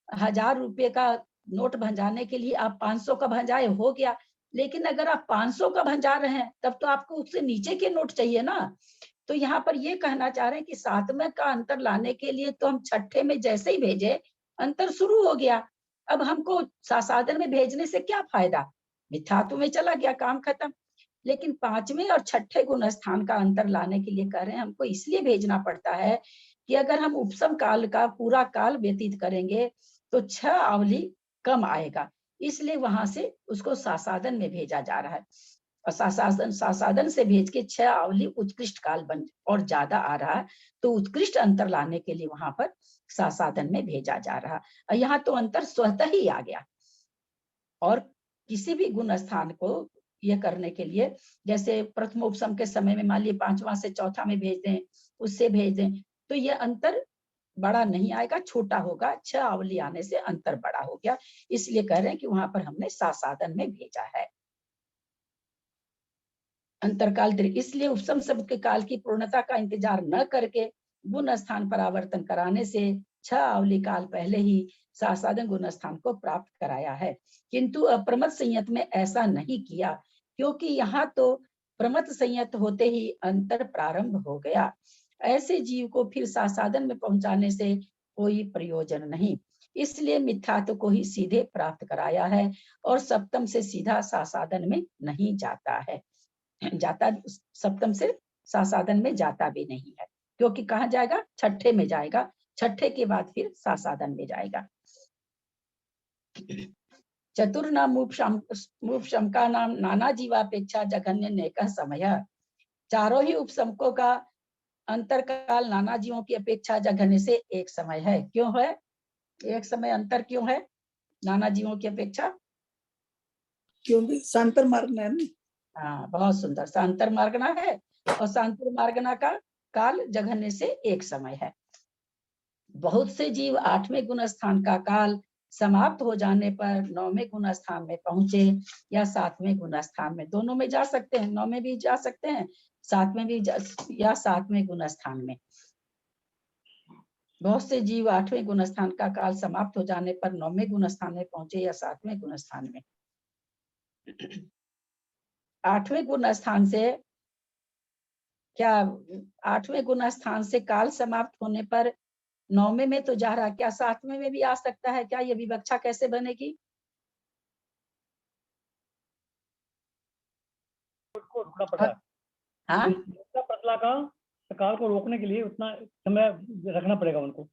1000 रुपये का नोट भंजाने के लिए आप 500 का भंजाए, हो गया, लेकिन अगर आप 500 का भंजा रहे हैं तब तो आपको उससे नीचे के नोट चाहिए ना। तो यहाँ पर ये कहना चाह रहे हैं कि 7वें का अंतर लाने के लिए तो हम 6ठे में जैसे ही भेजे, अंतर शुरू हो गया। अब हमको सासाधन में भेजने से क्या फायदा? मिथ्यात्व में चला गया, काम खत्म। लेकिन 5वें और 6ठे गुण स्थान का अंतर लाने के लिए कह रहे हैं, हमको इसलिए भेजना पड़ता है कि अगर हम उपसम काल का पूरा काल व्यतीत करेंगे तो 6 आवली कम आएगा, इसलिए वहां से उसको सासाधन में भेजा जा रहा है। और सासाधन से भेज के 6 आवली उत्कृष्ट काल बन और ज्यादा आ रहा है, तो उत्कृष्ट अंतर लाने के लिए वहां पर सासाधन में भेजा जा रहा है। यहाँ तो अंतर स्वतः ही आ गया। और किसी भी गुण स्थान को ये करने के लिए, जैसे प्रथम उपसम के समय में मान लीजिए 5वां से चौथा में भेज दें, उससे भेज दें, तो ये अंतर बड़ा नहीं आएगा, छोटा होगा। 6 आवली आने से अंतर बड़ा हो गया, इसलिए कह रहे हैं कि वहां पर हमने सासाधन में भेजा है। अंतरकाल, इसलिए उपसम शब्द के काल की पूर्णता का इंतजार न करके गुण स्थान पर आवर्तन कराने से 6 आवली काल पहले ही सासाधन गुण स्थान को प्राप्त कराया है। किंतु अप्रमत संयत में ऐसा नहीं किया, क्योंकि यहाँ तो प्रमत संयत होते ही अंतर प्रारंभ हो गया। ऐसे जीव को फिर सासाधन में पहुंचाने से कोई प्रयोजन नहीं, इसलिए मिथ्यात्व को ही सीधे प्राप्त कराया है और सप्तम से सीधा सासाधन में नहीं जाता है। जाता सप्तम से सासाधन में जाता भी नहीं है, क्योंकि कहाँ जाएगा? 6ठे में जाएगा, 6ठे के बाद फिर सासाधन में जाएगा। चतुर्नाम उपशम का नाम नाना जीवापेक्षा जघन्य नेकः समय। चारों ही उपशमकों का अंतरकाल नाना जीवों की अपेक्षा जघन्य से एक समय है। क्यों है एक समय अंतर? क्यों है नाना जीवों की अपेक्षा? क्योंकि सांतर मार्गना है ना। हाँ, बहुत सुंदर। सांतर मार्गना है, और सांतर मार्गना का काल जघन्य से एक समय है। बहुत से जीव 8वें गुण स्थान का काल समाप्त हो जाने पर 9वें गुण स्थान में पहुंचे या 7वें गुण स्थान में, दोनों में जा सकते हैं, 9 में भी जा सकते हैं, 7 भी या 7वें गुण स्थान में। बहुत से जीव 8वें गुण स्थान का काल समाप्त हो जाने पर 9वें गुण स्थान में पहुंचे या 7वें गुण स्थान में। 8वें गुण स्थान से क्या, 8वें गुण स्थान से काल समाप्त होने पर 9वें में तो जा रहा, क्या 7वें में भी आ सकता है क्या? ये विवक्षा कैसे बनेगी? थोड़ा पता है। हाँ, पतला का काल को रोकने के लिए उतना समय रखना पड़ेगा उनको।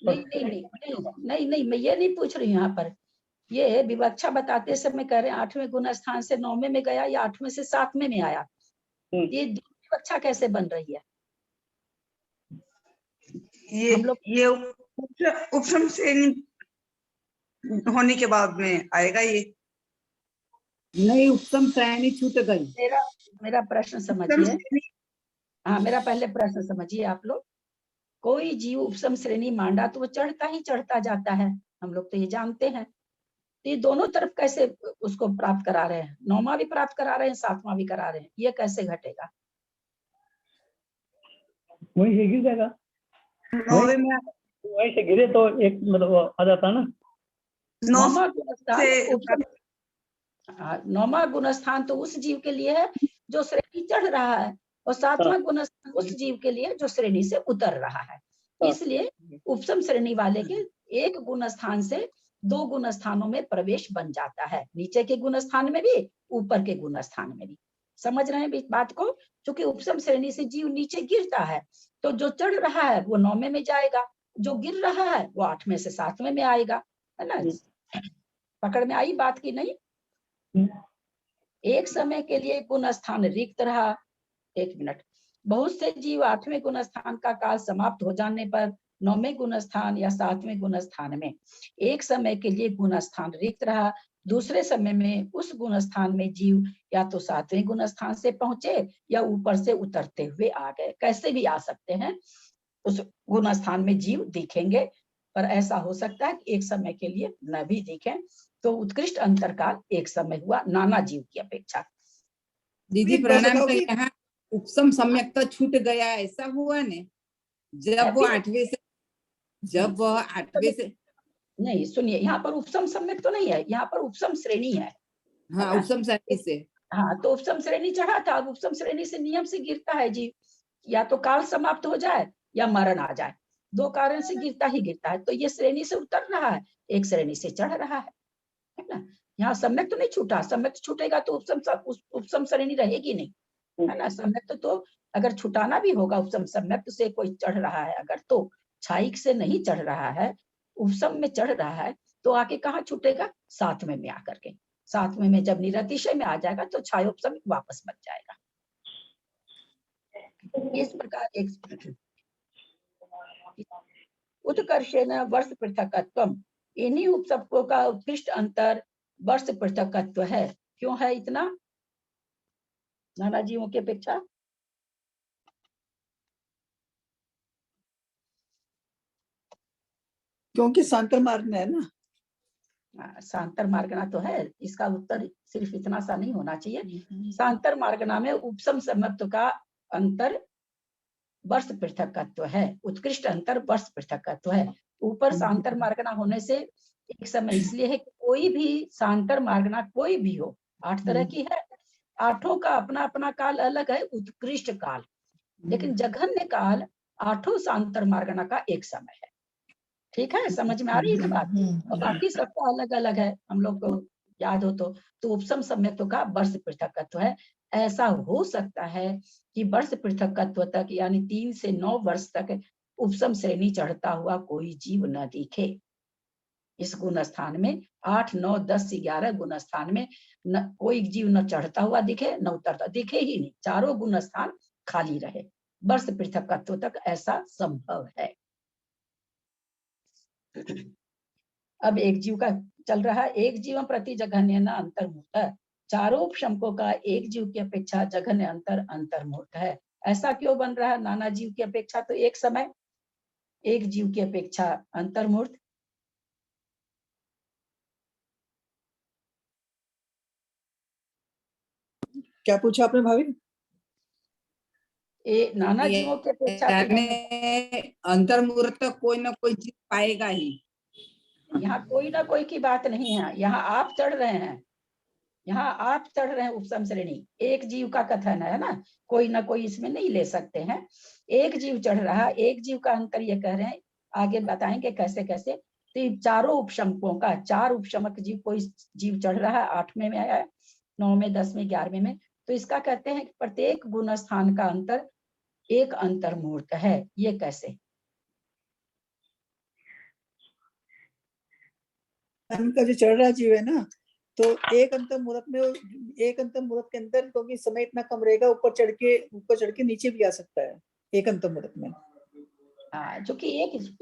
नहीं, मैं ये नहीं पूछ रही हूँ। यहाँ पर ये विवक्षा बताते समय कह रहे हैं 8वें गुण स्थान से 9वें में गया या 8वें से 7वें में आया, ये विवक्षा कैसे बन रही है? ये उपशम श्रेणी होने के बाद में आएगा ये। नहीं, उपशम श्रेणी छूट गई। मेरा प्रश्न समझिए, हाँ, मेरा पहले प्रश्न समझिए आप लोग। कोई जीव उपसम श्रेणी मांडा तो वो चढ़ता ही चढ़ता जाता है, हम लोग तो ये जानते हैं। तो ये दोनों तरफ कैसे उसको प्राप्त करा रहे हैं? 9वां भी प्राप्त करा रहे हैं, 7वां भी करा रहे हैं, ये कैसे घटेगा? वहीं से गिर जाएगा, 9वें में वहीं से गिरे तो एक मतलब आ जाता ना। 9वां गुणस्थान से उपसम, हाँ, 9वां गुणस्थान तो उस जीव के लिए है जो श्रेणी चढ़ रहा है, और 7वां गुणस्थान उस जीव के लिए जो श्रेणी से उतर रहा है। इसलिए उपसम श्रेणी वाले के एक गुणस्थान से 2 गुणस्थानों में प्रवेश बन जाता है, नीचे के गुणस्थान में भी, ऊपर के गुणस्थान में भी। समझ रहे हैं इस बात को? क्योंकि उपसम श्रेणी से जीव नीचे गिरता है, तो जो चढ़ रहा है वो 9वें में जाएगा, जो गिर रहा है वो 8वें से 7वें में आएगा, है ना? पकड़ में आई बात की नहीं? एक समय के लिए गुणस्थान रिक्त रहा। 1 मिनट। बहुत से जीव 8वें गुणस्थान का काल समाप्त हो जाने पर 9वें गुणस्थान या 7वें गुणस्थान में एक समय के लिए गुणस्थान रिक्त रहा। दूसरे समय में उस गुणस्थान में जीव या तो 7वें गुणस्थान से पहुंचे या ऊपर से उतरते हुए आ गए, कैसे भी आ सकते हैं। उस गुणस्थान में जीव दिखेंगे, पर ऐसा हो सकता है कि एक समय के लिए न भी दिखें। तो उत्कृष्ट अंतरकाल एक समय हुआ नाना जीव की अपेक्षा। दीदी एक बात प्रणाम, तो बताओगी? यहाँ उपसम सम्यक तो छूट गया, ऐसा हुआ ने? जब वो 8वें से, जब वह 8वें से, नहीं सुनिए, यहाँ पर उपसम सम्यक तो नहीं है, यहाँ पर उपसम श्रेणी है। हाँ उपसम श्रेणी से, हाँ, तो उपसम श्रेणी चढ़ा था, अब उपसम श्रेणी से नियम से गिरता है जीव, या तो काल समाप्त हो जाए या मरण आ जाए, 2 कारण से गिरता ही गिरता है। तो ये श्रेणी से उतर रहा है, एक श्रेणी से चढ़ रहा है ना? यहाँ सम्यक तो नहीं छूटा, सम्यक छूटेगा तो उपसम श्रेणी रहेगी नहीं, है ना? सम्यक तो अगर छुटाना भी होगा उपसम सम्यक से कोई चढ़ रहा है अगर, तो छाइक से नहीं चढ़ रहा है, उपसम में चढ़ रहा है, तो आके कहाँ छूटेगा? 7वें में आकर के। 7वें में जब निरतिशय में आ जाएगा तो छायोपसम वापस बच जाएगा। इस प्रकार एक उत्कर्षेण वर्ष पृथकत्वम, इन्हीं उपसर्गों का उत्कृष्ट अंतर वर्ष पृथकत्व है। क्यों है इतना नाना जीवों की अपेक्षा? क्योंकि सांतर मार्ग में है ना। सांतर मार्गना तो है, इसका उत्तर सिर्फ इतना सा नहीं होना चाहिए। सांतर मार्गना में उपसम समत्व का अंतर वर्ष पृथकत्व है, उत्कृष्ट अंतर वर्ष पृथकत्व है। ऊपर सांतर मार्गना होने से एक समय इसलिए है कि कोई भी सांतर मार्गना कोई भी हो, 8 तरह की है, 8 का अपना अपना काल अलग है, उत्कृष्ट काल, लेकिन जघन्य काल 8 सांतर मार्गना का एक समय है। ठीक है, समझ में आ रही है ना बात? और बाकी सबका अलग अलग है, हम लोग को याद हो तो उपसम सम्यक्त्व का वर्ष पृथकत्व है। ऐसा हो सकता है कि वर्ष पृथकत्व तक यानी 3 से 9 वर्ष तक उपसम श्रेणी चढ़ता हुआ कोई जीव न दिखे। इस गुण स्थान में 8, 9, 10, 11 गुण स्थान में न कोई जीव न चढ़ता हुआ दिखे न उतरता दिखे ही नहीं, चारों गुण स्थान खाली रहे, वर्ष पृथकत्व तक ऐसा संभव है। अब एक जीव का चल रहा है, एक जीव प्रति जघन्य न अंतर्मुहूर्त, चारों उपशमकों का एक जीव की अपेक्षा जघन्य अंतर अंतर्मुहूर्त है। ऐसा क्यों बन रहा है? नाना जीव की अपेक्षा तो एक समय, एक जीव की अपेक्षा अंतर्मुहूर्त। क्या पूछा आपने भाभी? नाना जीवों की अपेक्षा अंतर्मुहूर्त कोई ना कोई चीज पाएगा ही। यहाँ कोई ना कोई की बात नहीं है, यहाँ आप चढ़ रहे हैं, यहाँ आप चढ़ रहे हैं उपसम श्रेणी, एक जीव का कथन है ना, कोई ना कोई इसमें नहीं ले सकते हैं। एक जीव चढ़ रहा, एक जीव का अंतर ये कह रहे हैं, आगे बताएंगे कैसे कैसे। तो चारों उपशमकों का, 4 उपशमक जीव कोई जीव चढ़ रहा है, 8वें में आया है, 9वें, 10वें, 11वें में, तो इसका कहते हैं कि प्रत्येक गुण स्थान का अंतर एक अंतर्मुहूर्त है। ये कैसे? का जो चढ़ रहा जीव है ना, तो एक अंतर मुहूर्त में, एक अंतर मुहूर्त के अंदर, क्योंकि समय इतना कम रहेगा, ऊपर चढ़ के नीचे भी आ सकता है एक अंतर मुहूर्त में। जो कि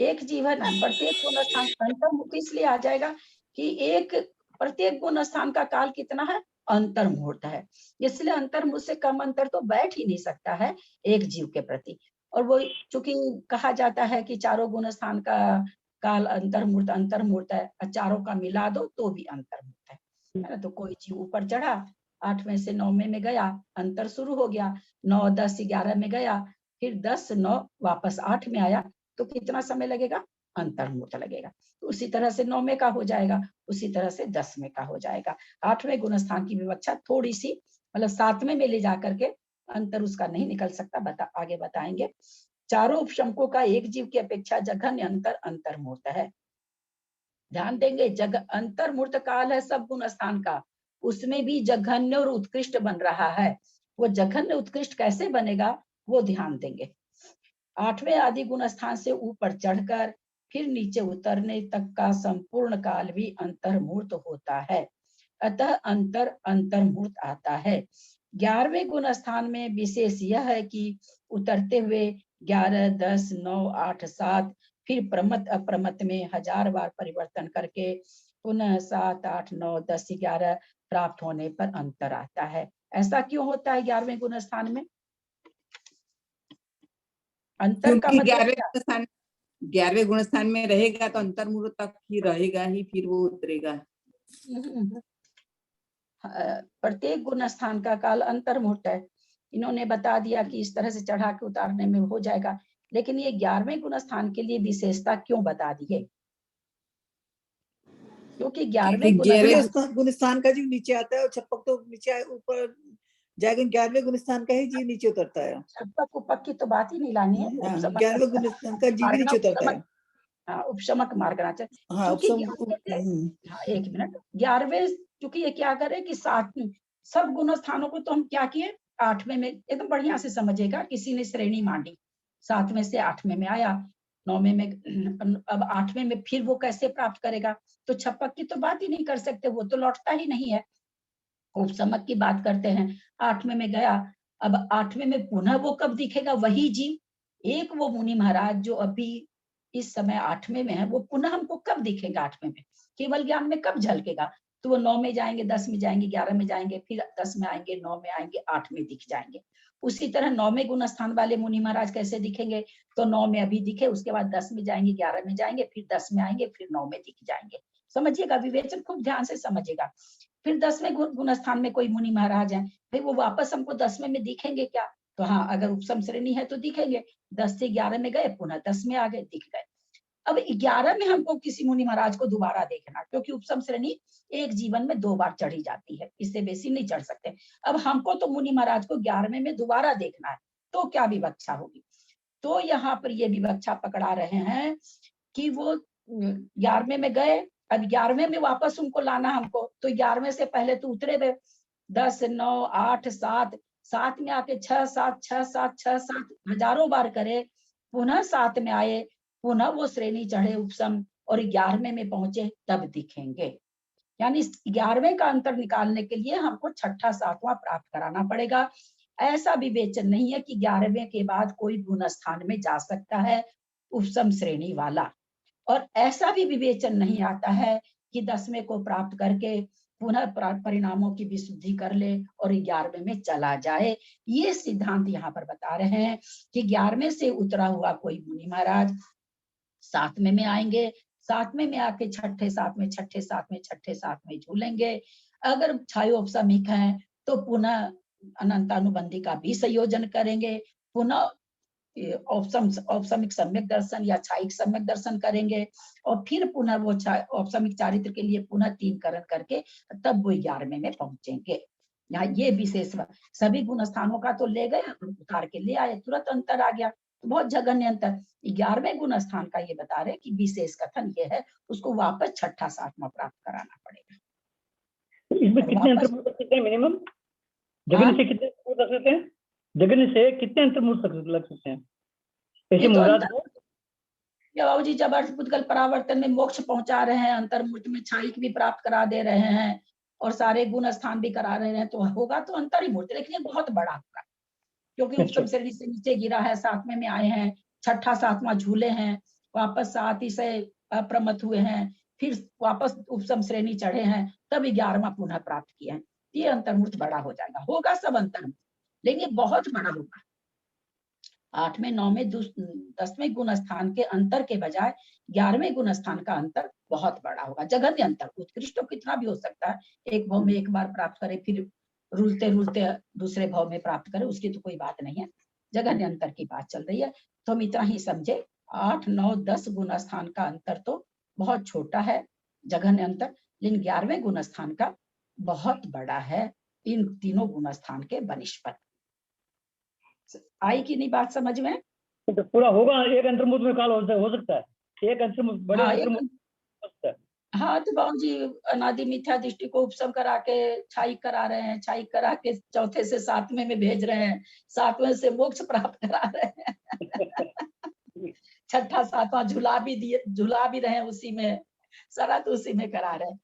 एक जीव है ना, प्रत्येक गुण स्थान अंतर्मुख इसलिए आ जाएगा कि एक प्रत्येक गुण स्थान का काल कितना है? अंतर मुहूर्त है। इसलिए अंतर मुहूर्त से कम अंतर तो बैठ ही नहीं सकता है एक जीव के प्रति। और वो चूंकि कहा जाता है कि चारों गुण स्थान का काल अंतर मुहूर्त है, चारों का मिला दो तो भी अंतर मुहूर्त है ना। तो कोई जीव ऊपर चढ़ा, 8वें से 9वें में गया, अंतर शुरू हो गया, 9, 10, 11 में गया, फिर 10, 9 वापस 8 में आया, तो कितना समय लगेगा? अंतर मुहूर्त लगेगा। तो उसी तरह से 9वें का हो जाएगा, उसी तरह से 10वें का हो जाएगा। 8वें गुण स्थान की विवक्षा थोड़ी सी मतलब 7वें में ले जाकर के अंतर उसका नहीं निकल सकता, आगे बताएंगे। चारों उपशमकों का एक जीव की अपेक्षा जघन्य अंतर मुहूर्त है। ध्यान देंगे, अंतर मुहूर्त काल है सब गुण स्थान का, उसमें भी जघन्य और उत्कृष्ट बन रहा है। वो जघन्य उत्कृष्ट कैसे बनेगा वो ध्यान देंगे। 8वें आदि गुण स्थान से ऊपर चढ़कर फिर नीचे उतरने तक का संपूर्ण काल भी अंतर मुहूर्त होता है, अतः अंतर मुहूर्त आता है। 11वें गुण स्थान में विशेष यह है कि उतरते हुए 11, 10, 9, 8, 7 फिर प्रमत अप्रमत में 1000 बार परिवर्तन करके पुनः 7, 8, 9, 10, 11 प्राप्त होने पर अंतर आता है। ऐसा क्यों होता है 11वें गुण स्थान में? अंतर का क्योंकि मतलब 11वें गुण स्थान में रहेगा तो अंतर मुहूर्त तक ही रहेगा ही, फिर वो उतरेगा। प्रत्येक गुण स्थान का काल अंतर मुहूर्त है। इन्होंने बता दिया कि इस तरह से चढ़ा के उतारने में हो जाएगा, लेकिन ये 11वें गुण स्थान के लिए विशेषता क्यों बता दी है? क्योंकि 11वें गुण स्थान का जीव नीचे आता है और छप्पक तो नीचे ऊपर जाएगा, 11वें गुण स्थान का ही जीव नीचे उतरता है। छप्पक उपक की तो बात ही नहीं लानी है, 11वें गुण स्थान का जीव नीचे उतरता है। हाँ, उपशमक मार्गना चाहिए। हाँ, एक मिनट, 11वें चूंकि ये क्या करे कि सब गुण स्थानों को तो हम क्या किए 8वें में एकदम बढ़िया से समझेगा, किसी ने श्रेणी मांडी 7वें से 8वें में आया, 9वें में, अब 8वें में फिर वो कैसे प्राप्त करेगा? तो छप्पक की तो बात ही नहीं कर सकते, वो तो लौटता ही नहीं है। उपशमक की बात करते हैं, 8वें में गया, अब 8वें में पुनः वो कब दिखेगा? वही जीव एक वो मुनि महाराज जो अभी इस समय 8वें में है, वो पुनः हमको कब दिखेगा 8वें में? केवल ज्ञान में कब झलकेगा? तो वो 9 में जाएंगे, 10 में जाएंगे, 11 में जाएंगे, फिर 10 में आएंगे, 9 में आएंगे, 8 में दिख जाएंगे। उसी तरह 9वें गुण स्थान वाले मुनि महाराज कैसे दिखेंगे? तो 9 में अभी दिखे, उसके बाद 10 में जाएंगे, 11 में जाएंगे, फिर 10 में आएंगे, फिर 9 में दिख जाएंगे। समझिएगा, विवेचन खूब ध्यान से समझिएगा। फिर 10वें गुण स्थान में कोई मुनि महाराज है, फिर वो वापस हमको 10वें में दिखेंगे क्या? तो हाँ, अगर उपसम श्रेणी है तो दिखेंगे। 10 से 11 में गए, पुनः 10 में आ गए, दिख गए। अब 11 में हमको किसी मुनि महाराज को दोबारा देखना, क्योंकि उपसम श्रेणी एक जीवन में 2 बार चढ़ी जाती है, इससे बेसी नहीं चढ़ सकते। अब हमको तो मुनि महाराज को 11वें में दोबारा देखना है, तो क्या विवक्षा होगी? तो यहाँ पर ये विवक्षा पकड़ा रहे हैं कि वो 11वें में गए, अब 11वें में वापस उनको लाना हमको, तो 11वें से पहले तो उतरे थे 10, 9, 8, 7 में आके 6, 7, 6, 7, 6, 7 हजारों बार करे, पुनः 7 में आए, पुनः वो श्रेणी चढ़े उपसम और 11वें में पहुंचे, तब दिखेंगे। यानी 11वें का अंतर निकालने के लिए हमको 6ठा 7वां प्राप्त कराना पड़ेगा। ऐसा विवेचन नहीं है कि 11वें के बाद कोई गुण स्थान में जा सकता है उपसम श्रेणी वाला, और ऐसा भी विवेचन नहीं आता है कि 10वें को प्राप्त करके पुनः परिणामों की विशुद्धि कर ले और 11वें में चला जाए। ये सिद्धांत यहाँ पर बता रहे हैं कि 11वें से उतरा हुआ कोई मुनि महाराज 7वें में आएंगे, 7वें में आके 6ठे 7वें, 6ठे 7वें, 6ठे 7वें झूलेंगे। अगर छायोपसमिक हैं तो पुनः अनंतानुबंधी का भी संयोजन करेंगे, पुनः औपसमिक सम्यक दर्शन या छायिक सम्यक दर्शन करेंगे, और फिर पुनः वो औपसमिक चारित्र के लिए पुनः 3 करण करके तब वो 11वें में पहुंचेंगे। यहाँ ये विशेष सभी गुण स्थानों का तो ले गए, उतार के ले आए, तुरंत अंतर आ गया, तो बहुत जघन्य अंतर। 11वें गुण स्थान का ये बता रहे कि विशेष कथन ये है, उसको वापस 6ठा 7वां प्राप्त कराना पड़ेगा। इसमें कितने अंतर मुहूर्त लग सकते हैं मिनिमम? जगन से कितने मुहूर्त लग सकते हैं? जगन से कितने अंतर मुहूर्त लग सकते हैं? ऐसे मुराद हो बाबू जी, जब अर्थ पुद्गल परावर्तन में मोक्ष पहुंचा रहे हैं, अंतर मुहूर्त में छायिक भी प्राप्त करा दे रहे हैं और सारे गुण स्थान भी करा रहे हैं, तो होगा तो अंतर ही मुहूर्त, लेकिन ये बहुत बड़ा होगा, क्योंकि उपसम श्रेणी से नीचे गिरा है, 7वें में आए हैं, 6ठा 7वां झूले हैं, वापस 7 से अप्रमत हुए हैं, फिर वापस उपसम श्रेणी चढ़े हैं, तब 11वां पुनः प्राप्त किए हैं। ये अंतर्मूर्त बड़ा हो जाएगा, होगा सब अंतर्मूर्त, लेकिन ये बहुत बड़ा होगा। 8वें 9वें 10वें गुण स्थान के अंतर के बजाय 11वें गुण स्थान का अंतर बहुत बड़ा होगा, जघन्य अंतर। उत्कृष्ट तो कितना भी हो सकता है, एक भाव में एक बार प्राप्त करे, फिर रुलते रुलते दूसरे भाव में प्राप्त करे, उसकी तो कोई बात नहीं है, जघन्य अंतर की बात चल रही है। तो हम इतना ही समझे, 8, 9, 10 गुण स्थान का अंतर तो बहुत छोटा है, जघन्य अंतर, लेकिन 11वें गुण स्थान का बहुत बड़ा है, इन तीनों गुण स्थान के बनिष्पत। आई कि नहीं बात समझ में? तो पूरा होगा, एक अंतर्मुख में काल हो सकता है, एक अंतर्मुख बड़े अंतर्मुख हो सकता है। हाँ, तो बाबू जी अनादि मिथ्या दृष्टि को उपशम करा के छाई करा रहे हैं, छाई करा के चौथे से 7वें में भेज रहे हैं, 7वें से मोक्ष प्राप्त करा रहे हैं। छठा 7वां झुला भी रहे हैं उसी में, सारा तो उसी में करा रहे हैं।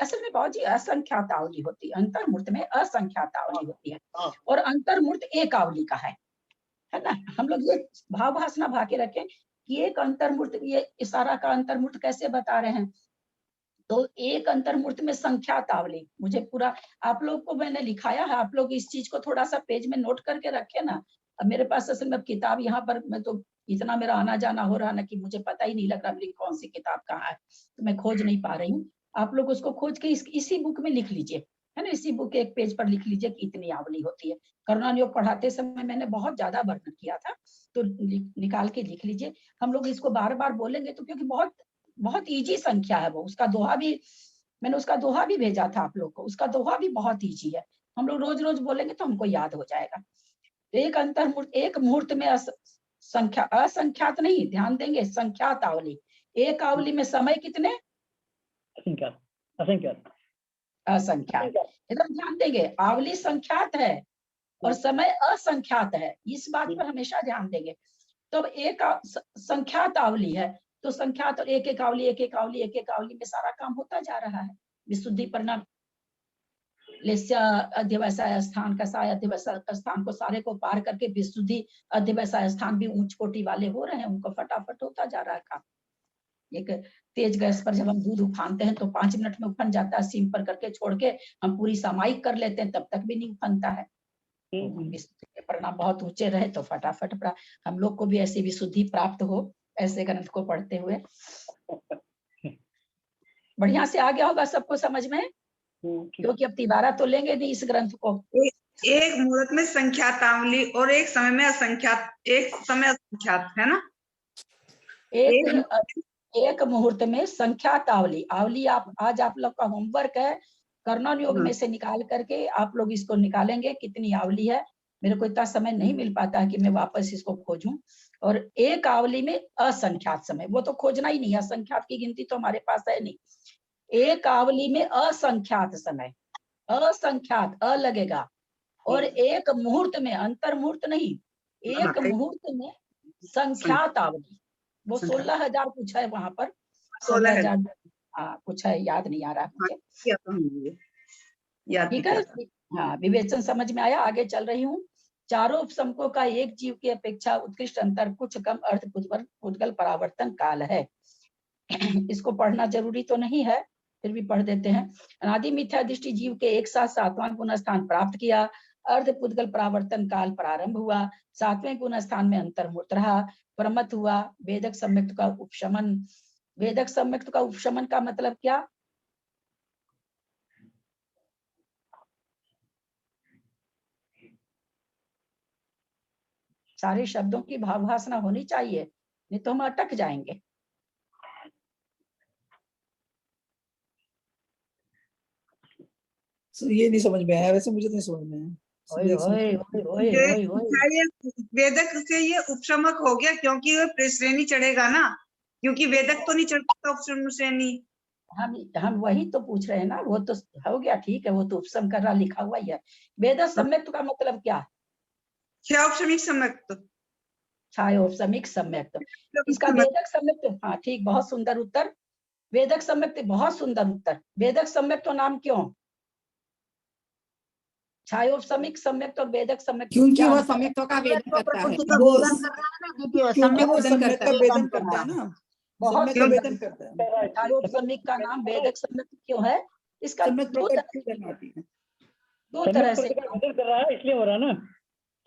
असल में बाबू जी असंख्यात आवली होती है, अंतर्मूर्त में असंख्यात आवली होती है, और अंतर्मूर्त एक आवली का है ना। हम लोग ये भाव भासना भाके रखें कि एक अंतर्मूर्त, ये इशारा का अंतर्मूर्त कैसे बता रहे हैं, तो एक अंतर्मूर्त में संख्यात आवली, मुझे पूरा आप लोग को मैंने लिखाया है, आप लोग इस चीज को थोड़ा सा पेज में नोट करके रखे ना। अब मेरे पास असल में किताब यहाँ पर, मैं तो इतना मेरा आना जाना हो रहा ना कि मुझे पता ही नहीं लग रहा मेरी कौन सी किताब कहाँ है, तो मैं खोज नहीं पा रही हूँ। आप लोग उसको खोज के इसी बुक में लिख लीजिए, है ना, इसी बुक के एक पेज पर लिख लीजिए कि इतनी आवली होती है। करुणा योग पढ़ाते समय मैंने बहुत ज्यादा वर्णन किया था, तो निकाल के लिख लीजिए। हम लोग इसको बार बार बोलेंगे तो, क्योंकि बहुत बहुत इजी संख्या है वो, उसका दोहा भी मैंने उसका दोहा भी भेजा था आप लोग को, उसका दोहा भी बहुत इजी है, हम लोग रोज रोज बोलेंगे तो हमको याद हो जाएगा। एक अंतर्मूर्त, एक मुहूर्त में संख्या, असंख्यात नहीं, ध्यान देंगे, संख्यात आवली। एक आवली में समय कितने? असंख्यात, असंख्यात, असंख्यात, एकदम ध्यान देंगे, आवली संख्यात है और समय असंख्यात है, इस बात पर हमेशा ध्यान देंगे। तो एक संख्यात आवली है, तो संख्यात और एक एक आवली, एक एक आवली, एक एक आवली में सारा काम होता जा रहा है। विशुद्धि परिणाम लेस्य अध्यवसाय स्थान, कसाय अध्यवसाय स्थान को सारे को पार करके विशुद्धि अध्यवसाय स्थान भी उच्च कोटि वाले हो रहे हैं, उनको फटाफट होता जा रहा है काम। एक तेज गैस पर जब हम दूध उफानते हैं तो 5 मिनट में उफन जाता है, सिम पर करके छोड़ के हम पूरी सामायिक कर लेते हैं, तब तक भी नहीं उफनता है। विशुद्धि के परिणाम बहुत ऊंचे रहे तो फटाफट हम लोग को भी ऐसी विशुद्धि प्राप्त हो, ऐसे ग्रंथ को पढ़ते हुए। बढ़िया से आ गया होगा सबको समझ में, क्योंकि अब तिबारा तो लेंगे नहीं इस ग्रंथ को। एक मुहूर्त में संख्यात आवली और एक समय में असंख्यात, एक समय असंख्यात है ना। एक मुहूर्त में संख्यात आवली, आवली आप आज आप लोग का होमवर्क है, कर्णन योग में से निकाल करके आप लोग इसको निकालेंगे कितनी आवली है। मेरे को इतना समय नहीं मिल पाता है कि मैं वापस इसको खोजूं। और एक आवली में असंख्यात समय, वो तो खोजना ही नहीं है, असंख्यात की गिनती तो हमारे पास है नहीं। एक आवली में असंख्यात समय, असंख्यात अ लगेगा, और एक मुहूर्त में, अंतर मुहूर्त नहीं, एक मुहूर्त में संख्यात आवली, वो 16,000 कुछ है वहां पर, 16,000 कुछ है, याद नहीं आ रहा मुझे, ठीक है। हाँ, विवेचन समझ में आया, आगे चल रही हूँ। चारों उपसमकों का एक जीव की अपेक्षा उत्कृष्ट अंतर कुछ कम अर्थ पुद्गल परावर्तन काल है। इसको पढ़ना जरूरी तो नहीं है, फिर भी पढ़ देते हैं। अनादि मिथ्या दृष्टि जीव के एक साथ 7वां गुण स्थान प्राप्त किया, अर्ध पुद्गल परावर्तन काल प्रारंभ हुआ, 7वें गुण स्थान में अंतर्मूर्त रहा, प्रमथ हुआ, वेदक सम्यक्त का उपशमन। वेदक सम्यक्त का उपशमन का मतलब क्या? सारे शब्दों की भावभाषा होनी चाहिए, नहीं तो हम अटक जाएंगे। ये नहीं समझ में आया, वैसे मुझे नहीं समझ में आया। वेदक से ये उपशमक हो गया, क्योंकि वो श्रेणी चढ़ेगा ना, क्योंकि वेदक तो नहीं चढ़ता उपशम श्रेणी। हम वही तो पूछ रहे हैं ना, वो तो हो गया, ठीक है, वो तो उपशम कर रहा, लिखा हुआ ही है। वेद सम्यक्त का मतलब क्या? क्षयोपशमिक सम्यक्त, क्षयोपशमिक सम्यक्त, इसका वेदक सम्यक्त। हाँ ठीक, बहुत सुंदर उत्तर, वेदक सम्यक्त, बहुत सुंदर उत्तर। वेदक सम्यक्त नाम क्यों? क्षयोपशमिक सम्यक्त और वेदक सम्यक्त, क्योंकि वो सम्यक्तों का वेदन करता है, क्योंकि वो सम्यक्त का वेदन करता है ना, बहुत सम्यक्त का वेदन करता है। क्षयोपशमिक का नाम वेदक सम्यक्त क्यों है? इसका सम्यक्त प्रकट की करना होती है। दो तरह से वेदन कर रहा है, इसलिए हो रहा है ना,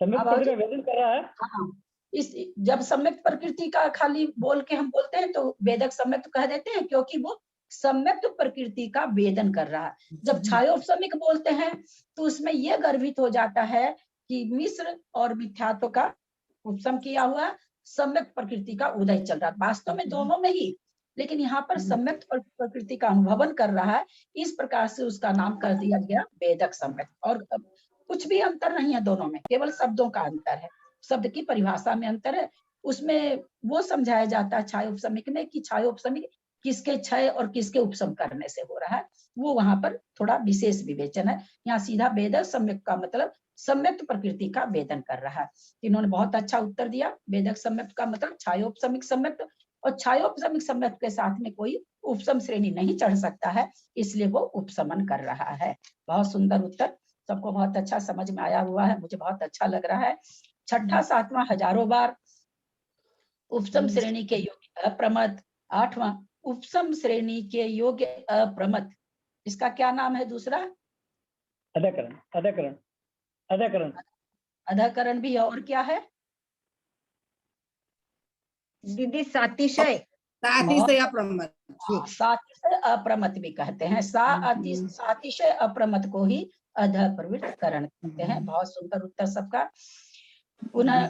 सम्यक प्रकृति का वेदन कर रहा है। हाँ, इस जब सम्यक प्रकृति का खाली बोल के हम बोलते हैं तो वेदक सम्यक कह देते हैं, क्योंकि वो सम्यक प्रकृति का वेदन कर रहा है। जब छायोपसमिक बोलते हैं तो उसमें यह गर्भित हो जाता है कि मिश्र और मिथ्यात्व का उपशम किया हुआ सम्यक प्रकृति का उदय चल रहा है। वास्तव में दोनों में ही, लेकिन यहाँ पर सम्यक प्रकृति का अनुभवन कर रहा है, इस प्रकार से उसका नाम कर दिया गया वेदक सम्यक। और कुछ भी अंतर नहीं है दोनों में, केवल शब्दों का अंतर है, शब्द की परिभाषा में अंतर है। उसमें वो समझाया जाता है छायोपशमिक में कि छायोपशमिक किसके क्षय और किसके उपशम करने से हो रहा है, वो वहां पर थोड़ा विशेष विवेचन है। यहाँ सीधा वेदक सम्यक का मतलब सम्यक प्रकृति का वेदन कर रहा है। इन्होंने बहुत अच्छा उत्तर दिया। वेदक सम्यक का मतलब छायोपशमिक सम्यक, और छायोपशमिक सम्यक के साथ में कोई उपशम श्रेणी नहीं चढ़ सकता है, इसलिए वो उपशमन कर रहा है। बहुत सुंदर उत्तर, सबको बहुत अच्छा समझ में आया हुआ है, मुझे बहुत अच्छा लग रहा है। छठा सातवां हजारों बार उपशम श्रेणी के योग्य अप्रमत। आठवां उपशम श्रेणी के योग्य अप्रमत, इसका क्या नाम है दूसरा? अधकरण। अधकरण अधकरण अधकरण भी है, और क्या है दीदी? सातिशय। सातिशय अप्रमत। सातिशय अप्रमत भी कहते हैं। सातिशय अप्रमत को ही अधप्रवृत्तकरण कहते हैं। बहुत सुंदर उत्तर सबका। पुनः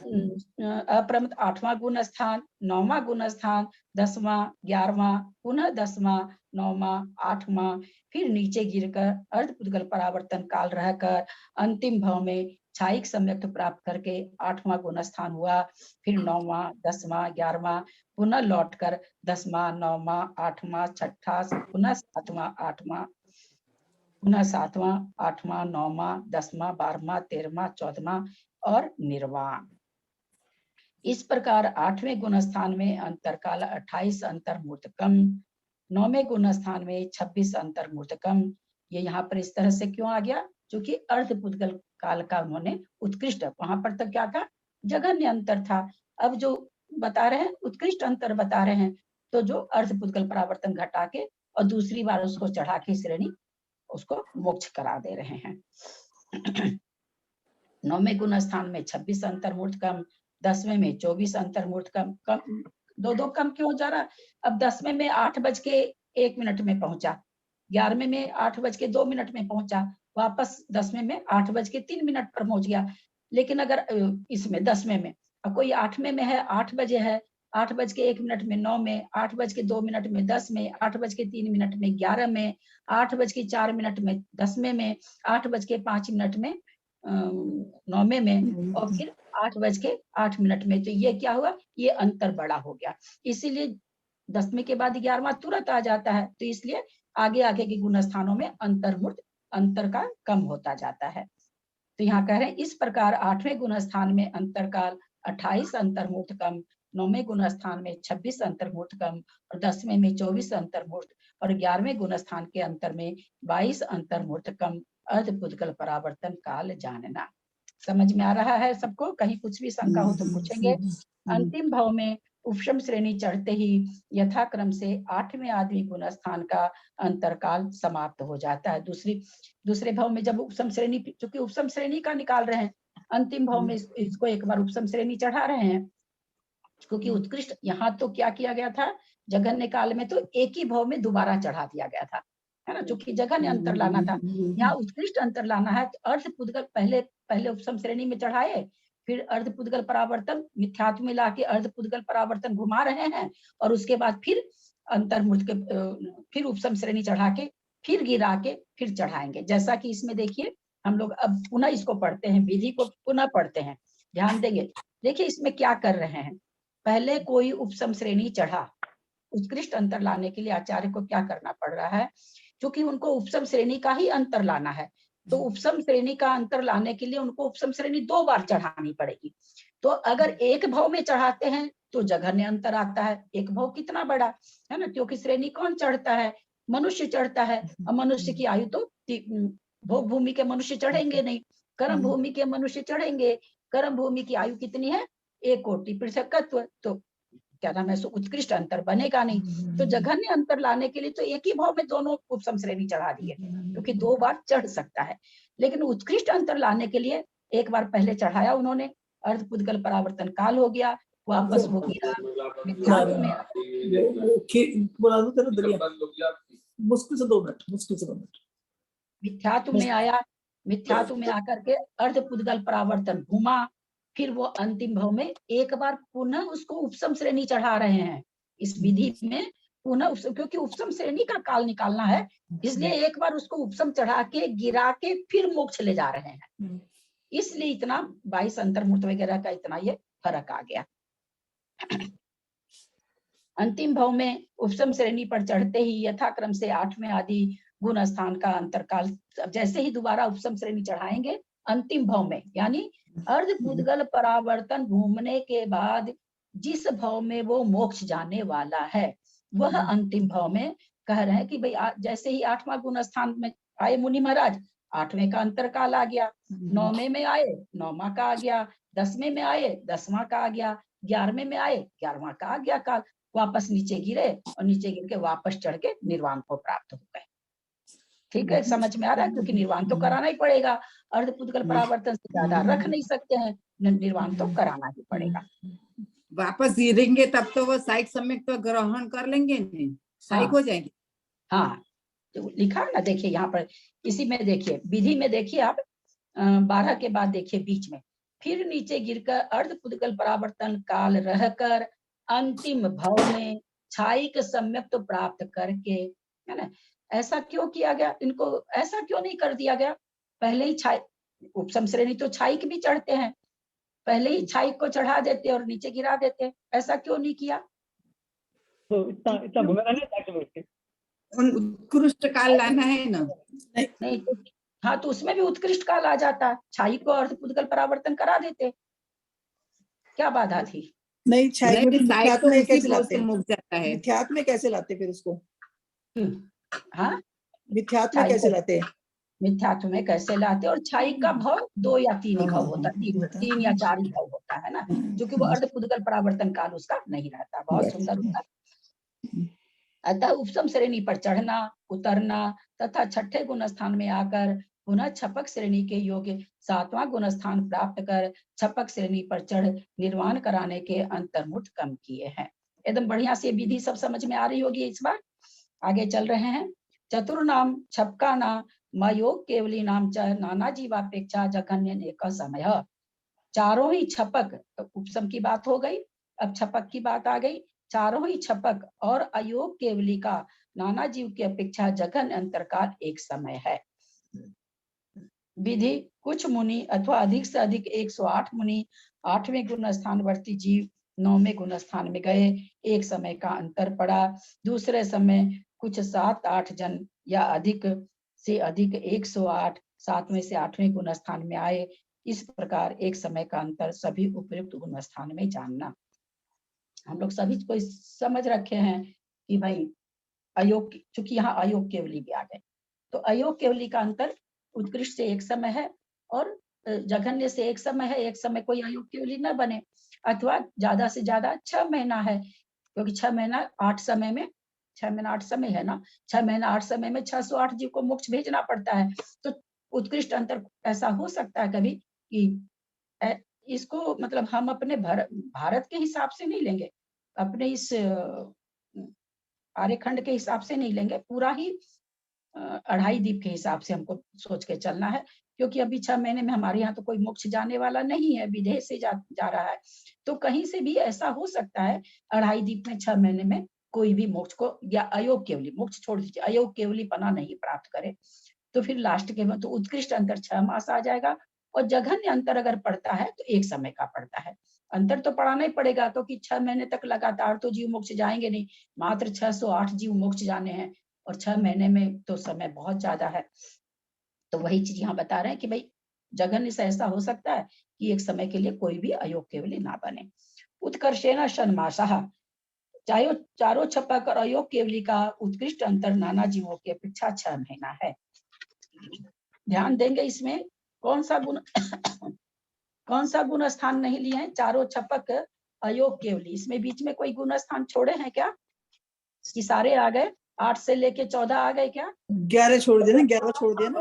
अप्रमत 8वां गुण स्थान, 9वां गुण स्थान, 10वां, 11वां, पुनः 10वां, 9वां, 8वां, फिर नीचे गिरकर अर्धपुद्गल परावर्तन काल रहकर अंतिम भाव में छायिक सम्यक प्राप्त करके 8वां गुण स्थान हुआ। फिर 9वां, 10वां, 11वां, पुनः लौटकर 10वां, 9वां, 8वां, छठा, पुनः 7वां, 8वां, पुनः 7वां, 8वां, 9वां, 10वां, 12वां, 13वां, 14वां और निर्वाण। इस प्रकार 8वें गुण स्थान में अंतरकाल 28 अंतर्मूर्तकम, 9वें गुण स्थान में 26 अंतर्मूर्तकम। ये यहाँ पर इस तरह से क्यों आ गया? क्योंकि अर्धपुद्गल काल का उन्होंने उत्कृष्ट, वहां पर तक क्या था? जघन्य अंतर था। अब जो बता रहे हैं उत्कृष्ट अंतर बता रहे हैं, तो जो अर्धपुद्गल परावर्तन घटा के और दूसरी बार उसको चढ़ा के श्रेणी उसको मोक्ष करा दे रहे हैं। 9वें गुण स्थान में 26 अंतर्मूर्तकम, 10वें में 24 अंतर्मूर्तकम। कम दो कम क्यों जा रहा? अब 10वें में 8:01 में पहुंचा, 11वें में 8:02 में पहुंचा, वापस 10वें में 8:03 पर पहुंच गया। लेकिन अगर इसमें 10वें में अब कोई 8वें में है, 8 बजे है, 8:01 में 9 में, 8:02 में 10 में, 8:03 में 11 में, 8:04 में 10वें में, 8:05 में 9वें में, और फिर 8:08 में। तो ये क्या हुआ? ये अंतर बड़ा हो गया। इसीलिए 10वें के बाद 11वां तुरंत आ जाता है, तो इसलिए आगे आगे के गुण स्थानों में अंतर्मूर्त अंतर का कम होता जाता है। तो यहाँ कह रहे हैं इस प्रकार 8वें गुण स्थान में अंतरकाल 28 अंतर्मूर्त कम, 9वें गुण स्थान में 26 अंतर्मूर्त कम, और 10वें में 24 अंतर्मूर्त, और 11वें गुण स्थान के अंतर में 22 अंतर्मूर्त कम अर्धपुद्गल परावर्तन काल जानना। समझ में आ रहा है सबको? कहीं कुछ भी शंका हो तो पूछेंगे। अंतिम भाव में उपशम श्रेणी चढ़ते ही यथाक्रम से 8वें आदि गुण स्थान का अंतरकाल समाप्त हो जाता है। दूसरे भाव में जब उपशम श्रेणी, चूंकि उपशम श्रेणी का निकाल रहे हैं, अंतिम भाव में इसको एक बार उपशम श्रेणी चढ़ा रहे हैं, क्योंकि उत्कृष्ट यहाँ तो क्या किया गया था? जघन्य काल में तो एक ही भाव में दोबारा चढ़ा दिया गया था, है ना, चूंकि जघन्य अंतर लाना था। यहाँ उत्कृष्ट अंतर लाना है, तो अर्धपुद्गल पहले उपशम श्रेणी में चढ़ाए, फिर अर्धपुद्गल परावर्तन मिथ्यात्व में लाके अर्धपुद्गल परावर्तन घुमा रहे हैं, और उसके बाद फिर अंतर्मूर्त के फिर उपशम श्रेणी चढ़ा के फिर गिरा के फिर चढ़ाएंगे। जैसा कि इसमें देखिए, हम लोग अब पुनः इसको पढ़ते हैं, विधि को पुनः पढ़ते हैं, ध्यान देंगे। देखिए इसमें क्या कर रहे हैं। पहले कोई उपशम श्रेणी चढ़ा, उत्कृष्ट अंतर लाने के लिए आचार्य को क्या करना पड़ रहा है? क्योंकि उनको उपशम श्रेणी का ही अंतर लाना है, तो उपशम श्रेणी का अंतर लाने के लिए उनको उपशम श्रेणी 2 बार चढ़ानी पड़ेगी। तो अगर एक भाव में चढ़ाते हैं तो जघन्य अंतर आता है। एक भाव कितना बड़ा है ना, क्योंकि श्रेणी कौन चढ़ता है? मनुष्य चढ़ता है, और मनुष्य की आयु तो भोग भूमि के मनुष्य चढ़ेंगे नहीं, कर्म भूमि के मनुष्य चढ़ेंगे। कर्म भूमि की आयु कितनी है? 1 कोटि पृथकत्व, तो क्या नाम है, उत्कृष्ट अंतर बनेगा नहीं। तो जघन्य अंतर लाने के लिए तो एक ही भाव में दोनों उपशम श्रेणी चढ़ा दिए, क्योंकि 2 बार चढ़ सकता है। लेकिन उत्कृष्ट अंतर लाने के लिए एक बार पहले चढ़ाया उन्होंने, अर्ध पुद्गल परावर्तन काल हो गया, वापस वो गिरा मिथ्यात्व में। बुला दो तेरा दरिया, मुश्किल से 2 मिनट, मुश्किल से 2 मिनट। मिथ्यात्व में आया, मिथ्यात्व में आकर के अर्ध पुद्गल परावर्तन घूमा, फिर वो अंतिम भाव में एक बार पुनः उसको उपसम श्रेणी चढ़ा रहे हैं। इस विधि में पुनः क्योंकि उपसम श्रेणी का काल निकालना है, इसलिए एक बार उसको उपसम चढ़ा के गिरा के फिर मोक्ष ले जा रहे हैं। इसलिए इतना 22 अंतर्मूर्त वगैरह का इतना ये फर्क आ गया। अंतिम भाव में उपसम श्रेणी पर चढ़ते ही यथाक्रम से 8वें आदि गुण स्थान का अंतरकाल, जैसे ही दोबारा उपसम श्रेणी चढ़ाएंगे अंतिम भाव में, यानी अर्ध पुद्गल परावर्तन घूमने के बाद जिस भाव में वो मोक्ष जाने वाला है, वह अंतिम भाव में कह रहे हैं कि भाई जैसे ही 8वां गुण स्थान में आए मुनि महाराज, 8वें का अंतरकाल आ गया, 9वें में आए 9वां का आ गया, 10वें में आए 10वां का आ गया, 11वें में आए 11वां का आ गया काल, वापस नीचे गिरे और नीचे गिर के वापस चढ़ के निर्वाण को प्राप्त हो गए। ठीक है, समझ में आ रहा है? क्योंकि निर्वाण तो कराना ही पड़ेगा, अर्ध पुद्गल परावर्तन से ज्यादा रख नहीं सकते हैं, निर्वाण तो कराना ही पड़ेगा। वापस गिरेंगे तब तो वो साइक सम्यक तो ग्रहण कर लेंगे, साइक हो जाएंगे। हाँ, तो लिखा है ना, देखिए यहाँ पर इसी में देखिए विधि में देखिए आप 12 के बाद देखिए बीच में, फिर नीचे गिरकर अर्ध पुद्गल परावर्तन काल रहकर अंतिम भाव में छायिक सम्यक तो प्राप्त करके, है ना, ऐसा क्यों किया गया? इनको ऐसा क्यों नहीं कर दिया गया? पहले ही छाई, उपसम श्रेणी तो छायिक भी चढ़ते हैं, पहले ही छायिक को चढ़ा देते और नीचे गिरा देते, ऐसा क्यों नहीं किया? तो इतना घुमेगा नहीं, उत्कृष्ट काल लाना है ना। नहीं तो हाँ, तो उसमें भी उत्कृष्ट काल आ जाता, छायिक को अर्ध पुद्गल परावर्तन करा देते, क्या बाधा थी? नहीं, छायिक में मिथ्यात्व में कैसे लाते? मुक जाता है, मिथ्यात्व में कैसे लाते फिर उसको? हाँ, मिथ्यात्व में कैसे लाते? मिथ्यात्व में कैसे लाते? और छायिक का भाव 2 या 3 ही भाव होता है, 3 या 4 ही भाव होता है ना, जो कि वो अर्ध पुद्गल परावर्तन काल उसका नहीं रहता। बहुत सुंदर होता। अतः उपसम श्रेणी पर चढ़ना उतरना तथा 6ठे गुण स्थान में आकर पुनः छपक श्रेणी के योग्य 7वां गुण स्थान प्राप्त कर छपक श्रेणी पर चढ़ निर्वाण कराने के अंतर्मुठ कम किए हैं। एकदम बढ़िया से विधि सब समझ में आ रही होगी। इस बार आगे चल रहे हैं। चतुर्नाम छपका नाम मयोग केवली नाम च नाना जीवापेक्षा जघन्य नेक समय। चारों ही छपक, उपसम की बात हो गई, अब छपक की बात आ गई। चारों ही छपक और अयोग केवली का नाना जीव की अपेक्षा जघन्य अंतरकाल एक समय है। विधि कुछ मुनि अथवा अधिक से अधिक 108 मुनि 8वें गुण स्थानवर्ती जीव 9वें गुण स्थान में गए, एक समय का अंतर पड़ा। दूसरे समय कुछ 7-8 जन या अधिक से अधिक 108 7वें से 8वें गुण स्थान में आए। इस प्रकार एक समय का अंतर सभी उपयुक्त गुण स्थान में जानना। हम लोग सभी को समझ रखे हैं कि भाई अयोग, चूंकि यहाँ अयोग केवली भी आ गए, तो अयोग केवली का अंतर उत्कृष्ट से एक समय है और जघन्य से एक समय है। एक समय कोई अयोग केवली न बने, अथवा ज्यादा से ज्यादा 6 महीना है, क्योंकि 6 महीना 8 समय में 6 महीना 8 समय है ना, 6 महीना 8 समय में 608 जीव को मोक्ष भेजना पड़ता है। तो उत्कृष्ट अंतर ऐसा हो सकता है कभी कि इसको मतलब हम अपने भारत के हिसाब से नहीं लेंगे, अपने इस आर्यखंड के हिसाब से नहीं लेंगे, पूरा ही 2.5 द्वीप के हिसाब से हमको सोच के चलना है। क्योंकि अभी 6 महीने में हमारे यहाँ तो कोई मोक्ष जाने वाला नहीं है, विदेश से जा रहा है, तो कहीं से भी ऐसा हो सकता है 2.5 द्वीप में 6 महीने में कोई भी मोक्ष को, या अयोग केवली, मोक्ष छोड़ दीजिए, अयोग केवली पना नहीं प्राप्त करे, तो फिर लास्ट के में तो उत्कृष्ट अंतर 6 मास आ जाएगा। और जघन्य अंतर अगर पड़ता है तो एक समय का पड़ता है। अंतर तो पढ़ाना ही पड़ेगा, क्योंकि 6 महीने तक लगातार तो जीव मोक्ष जाएंगे नहीं, मात्र 608 जीव मोक्ष जाने हैं और 6 महीने में तो समय बहुत ज्यादा है। तो वही चीज यहाँ बता रहे हैं कि भाई जघन्य से ऐसा हो सकता है कि एक समय के लिए कोई भी अयोग केवली ना बने। उत्कर्षेण षण्मासः, चाहे चारों छपक और अयोग केवली का उत्कृष्ट अंतर नाना जीवों की अपेक्षा 6 महीना है। ध्यान देंगे इसमें कौन सा गुण स्थान नहीं लिए हैं? चारों छपक अयोग केवली, इसमें बीच में कोई गुण स्थान छोड़े हैं क्या कि सारे आ गए? 8 से लेके 14 आ गए क्या? 11 छोड़ दिया ना, 11 छोड़ दिया ना।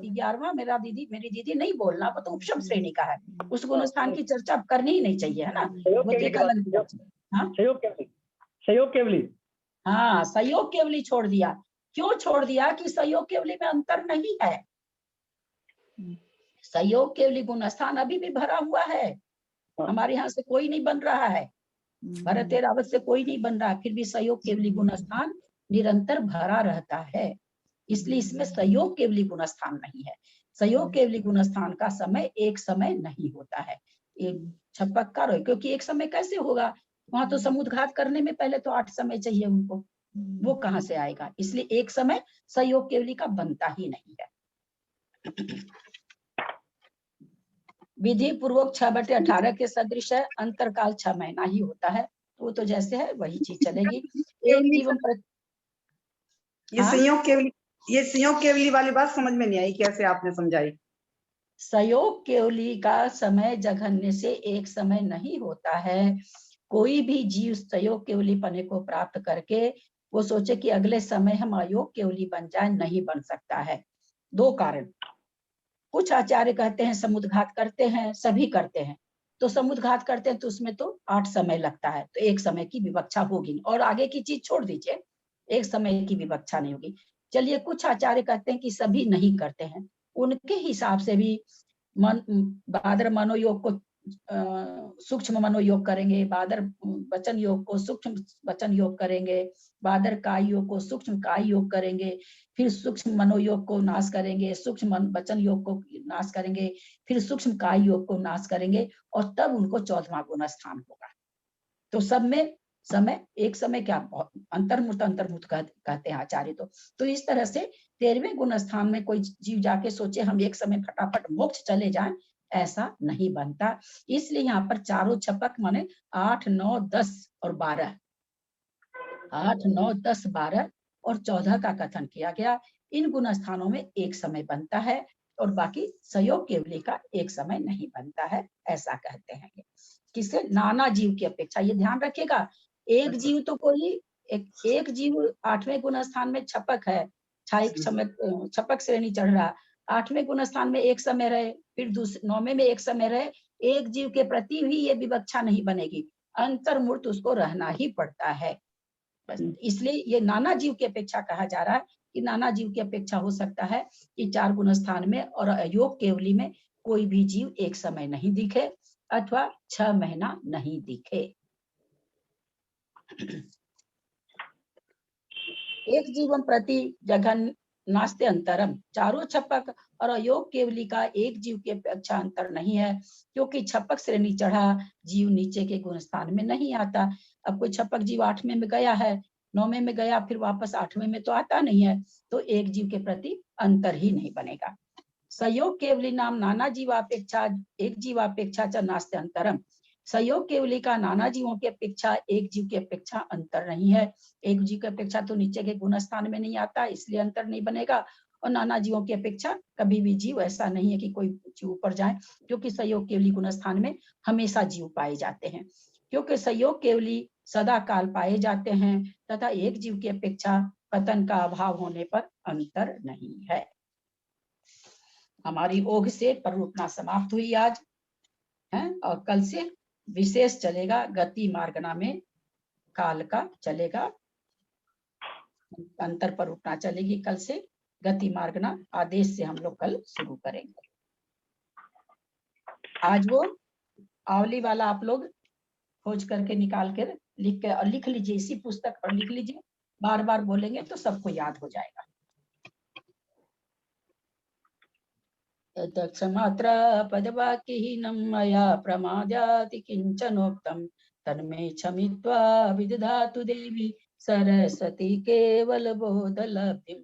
11वां मेरी दीदी नहीं बोलना, वो तो उपशम श्रेणी का है, उस गुणस्थान की चर्चा करनी ही नहीं चाहिए, है ना। वो देखा सहयोग केवली, हाँ, सहयोग केवली छोड़ दिया। क्यों छोड़ दिया? कि सहयोग केवली में अंतर नहीं है। सहयोग केवली गुणस्थान अभी भी भरा हुआ है, हमारे यहाँ से कोई नहीं बन रहा है, भरत रावत से कोई नहीं बन रहा, फिर भी सहयोग केवली गुणस्थान निरंतर भरा रहता है, इसलिए इसमें सहयोग केवली गुणस्थान नहीं है। सहयोग केवली गुणस्थान का समय एक समय नहीं होता है, एक छपक का, क्योंकि एक समय कैसे होगा, वहां तो समुद्घात करने में पहले तो 8 समय चाहिए उनको, वो कहाँ से आएगा, इसलिए एक समय सहयोग केवली का बनता ही नहीं है। विधि पूर्वक 6/18 के सदृश है, अंतरकाल 6 महीना ही होता है, वो तो जैसे है वही चीज चलेगी। एक जीवन ये संयोग केवली वाली बात समझ में नहीं आई, कैसे आपने समझाई? सहयोग केवली का समय जघन्य से एक समय नहीं होता है। कोई भी जीव सहयोग केवली पने को प्राप्त करके वो सोचे कि अगले समय हम अयोग केवली बन जाए, नहीं बन सकता है। 2 कारण, कुछ आचार्य कहते हैं समुद्घात करते हैं, सभी करते हैं, तो समुद्घात करते हैं तो उसमें तो 8 समय लगता है, तो एक समय की विवक्षा होगी, और आगे की चीज छोड़ दीजिए, एक समय की विवक्षा नहीं होगी। चलिए, कुछ आचार्य कहते हैं कि सभी नहीं करते हैं, उनके हिसाब से भी बादर मनोयोग को सूक्ष्म मनोयोग करेंगे, बादर वचन योग को सूक्ष्म वचन योग करेंगे, बादर काय योग को सूक्ष्म काय योग करेंगे, फिर सूक्ष्म मनोयोग को नाश करेंगे, सूक्ष्म वचन योग को नाश करेंगे, फिर सूक्ष्म काय योग को नाश करेंगे, और तब उनको 14वां गुण स्थान होगा। तो सब में समय एक समय क्या अंतर्मुक्त कहते हैं आचार्य। तो इस तरह से 13वें गुण स्थान में कोई जीव जाके सोचे हम एक समय फटाफट मोक्ष चले जाएं, ऐसा नहीं बनता। इसलिए यहाँ पर चारों छपक माने 8, 9, 10 और 12, 8, 9, 10, 12 और 14 का कथन किया गया। इन गुण स्थानों में एक समय बनता है और बाकी सहयोग केवली का एक समय नहीं बनता है, ऐसा कहते हैं। किसे? नाना जीव की अपेक्षा, ये ध्यान रखिएगा, एक जीव तो कोई एक जीव 8वें गुण स्थान में छपक है, छपक श्रेणी चढ़ रहा, 8वें गुण स्थान में एक समय रहे, फिर 9वें में एक समय रहे, एक जीव के प्रति भी ये विवक्षा नहीं बनेगी, अंतर्मूर्त उसको रहना ही पड़ता है। इसलिए ये नाना जीव की अपेक्षा कहा जा रहा है कि नाना जीव की अपेक्षा हो सकता है कि 4 गुण स्थान में और अयोग केवली में कोई भी जीव एक समय नहीं दिखे अथवा 6 महीना नहीं दिखे। एक जीवन प्रति जघन नास्ते अंतरम, चारों छपक और अयोग केवली का एक जीव की अपेक्षा अंतर नहीं है, क्योंकि छपक श्रेणी चढ़ा जीव नीचे के गुण स्थान में नहीं आता। अब कोई छपक जीव 8वें में गया है, 9वें में गया, फिर वापस 8वें में तो आता नहीं है, तो एक जीव के प्रति अंतर ही नहीं बनेगा। सहयोग केवली नाम नाना जीवापेक्षा एक जीवापेक्षा च नास्ते अंतरम, सहयोग केवली का नाना जीवों की अपेक्षा एक जीव की अपेक्षा अंतर नहीं है। एक जीव की अपेक्षा तो नीचे के गुण स्थान में नहीं आता, इसलिए अंतर नहीं बनेगा, और नाना जीवों की अपेक्षा कभी भी जीव ऐसा नहीं है कि कोई जीव ऊपर जाए, क्योंकि सहयोग केवली गुण स्थान में हमेशा जीव पाए जाते हैं, क्योंकि सहयोग केवली सदा काल पाए जाते हैं तथा एक जीव की अपेक्षा पतन का अभाव होने पर अंतर नहीं है। हमारी ओघ से प्ररूपना समाप्त हुई आज है, और कल से विशेष चलेगा, गति मार्गना में काल का चलेगा, अंतर प्ररूपना चलेगी कल से, गति मार्गना आदेश से हम लोग कल शुरू करेंगे। आज वो आवली वाला आप लोग खोज करके निकाल कर लिख लीजिए, इसी पुस्तक पर लिख लीजिए, बार बार बोलेंगे तो सबको याद हो जाएगा। तत्समात्र पदवाक्यहीनं मया प्रमाद्याति किंचनोक्तं तन्मे क्षमित्वा विदधातु देवी सरस्वती केवल बोधलब्धिं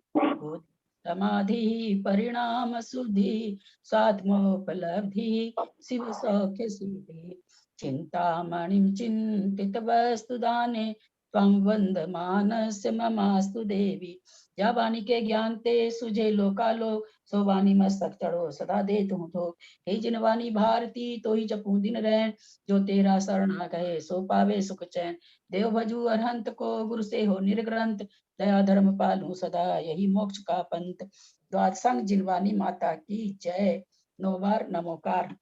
समाधि परिणाम शुद्धि स्वात्मोपलब्धि शिव सौख्य सिद्धि चिंतामणिं चिंतित वस्तु दाने त्वं वंदमानस्य ममास्तु देवी। या वाणी के ज्ञान ते सुझे लोकालोक सो वाणी मस्तक चढ़ो सदा दे तुम तो। हे जिनवानी भारती तो ही जपू दिन रैन, जो तेरा शरण आ गए सो पावे सुख चैन। देव भजू अरहंत को गुरु से हो निर्ग्रंथ, दया धर्म पालू सदा यही मोक्ष का पंथ। द्वादशंग जिनवानी माता की जय। 9 बार नमोकार।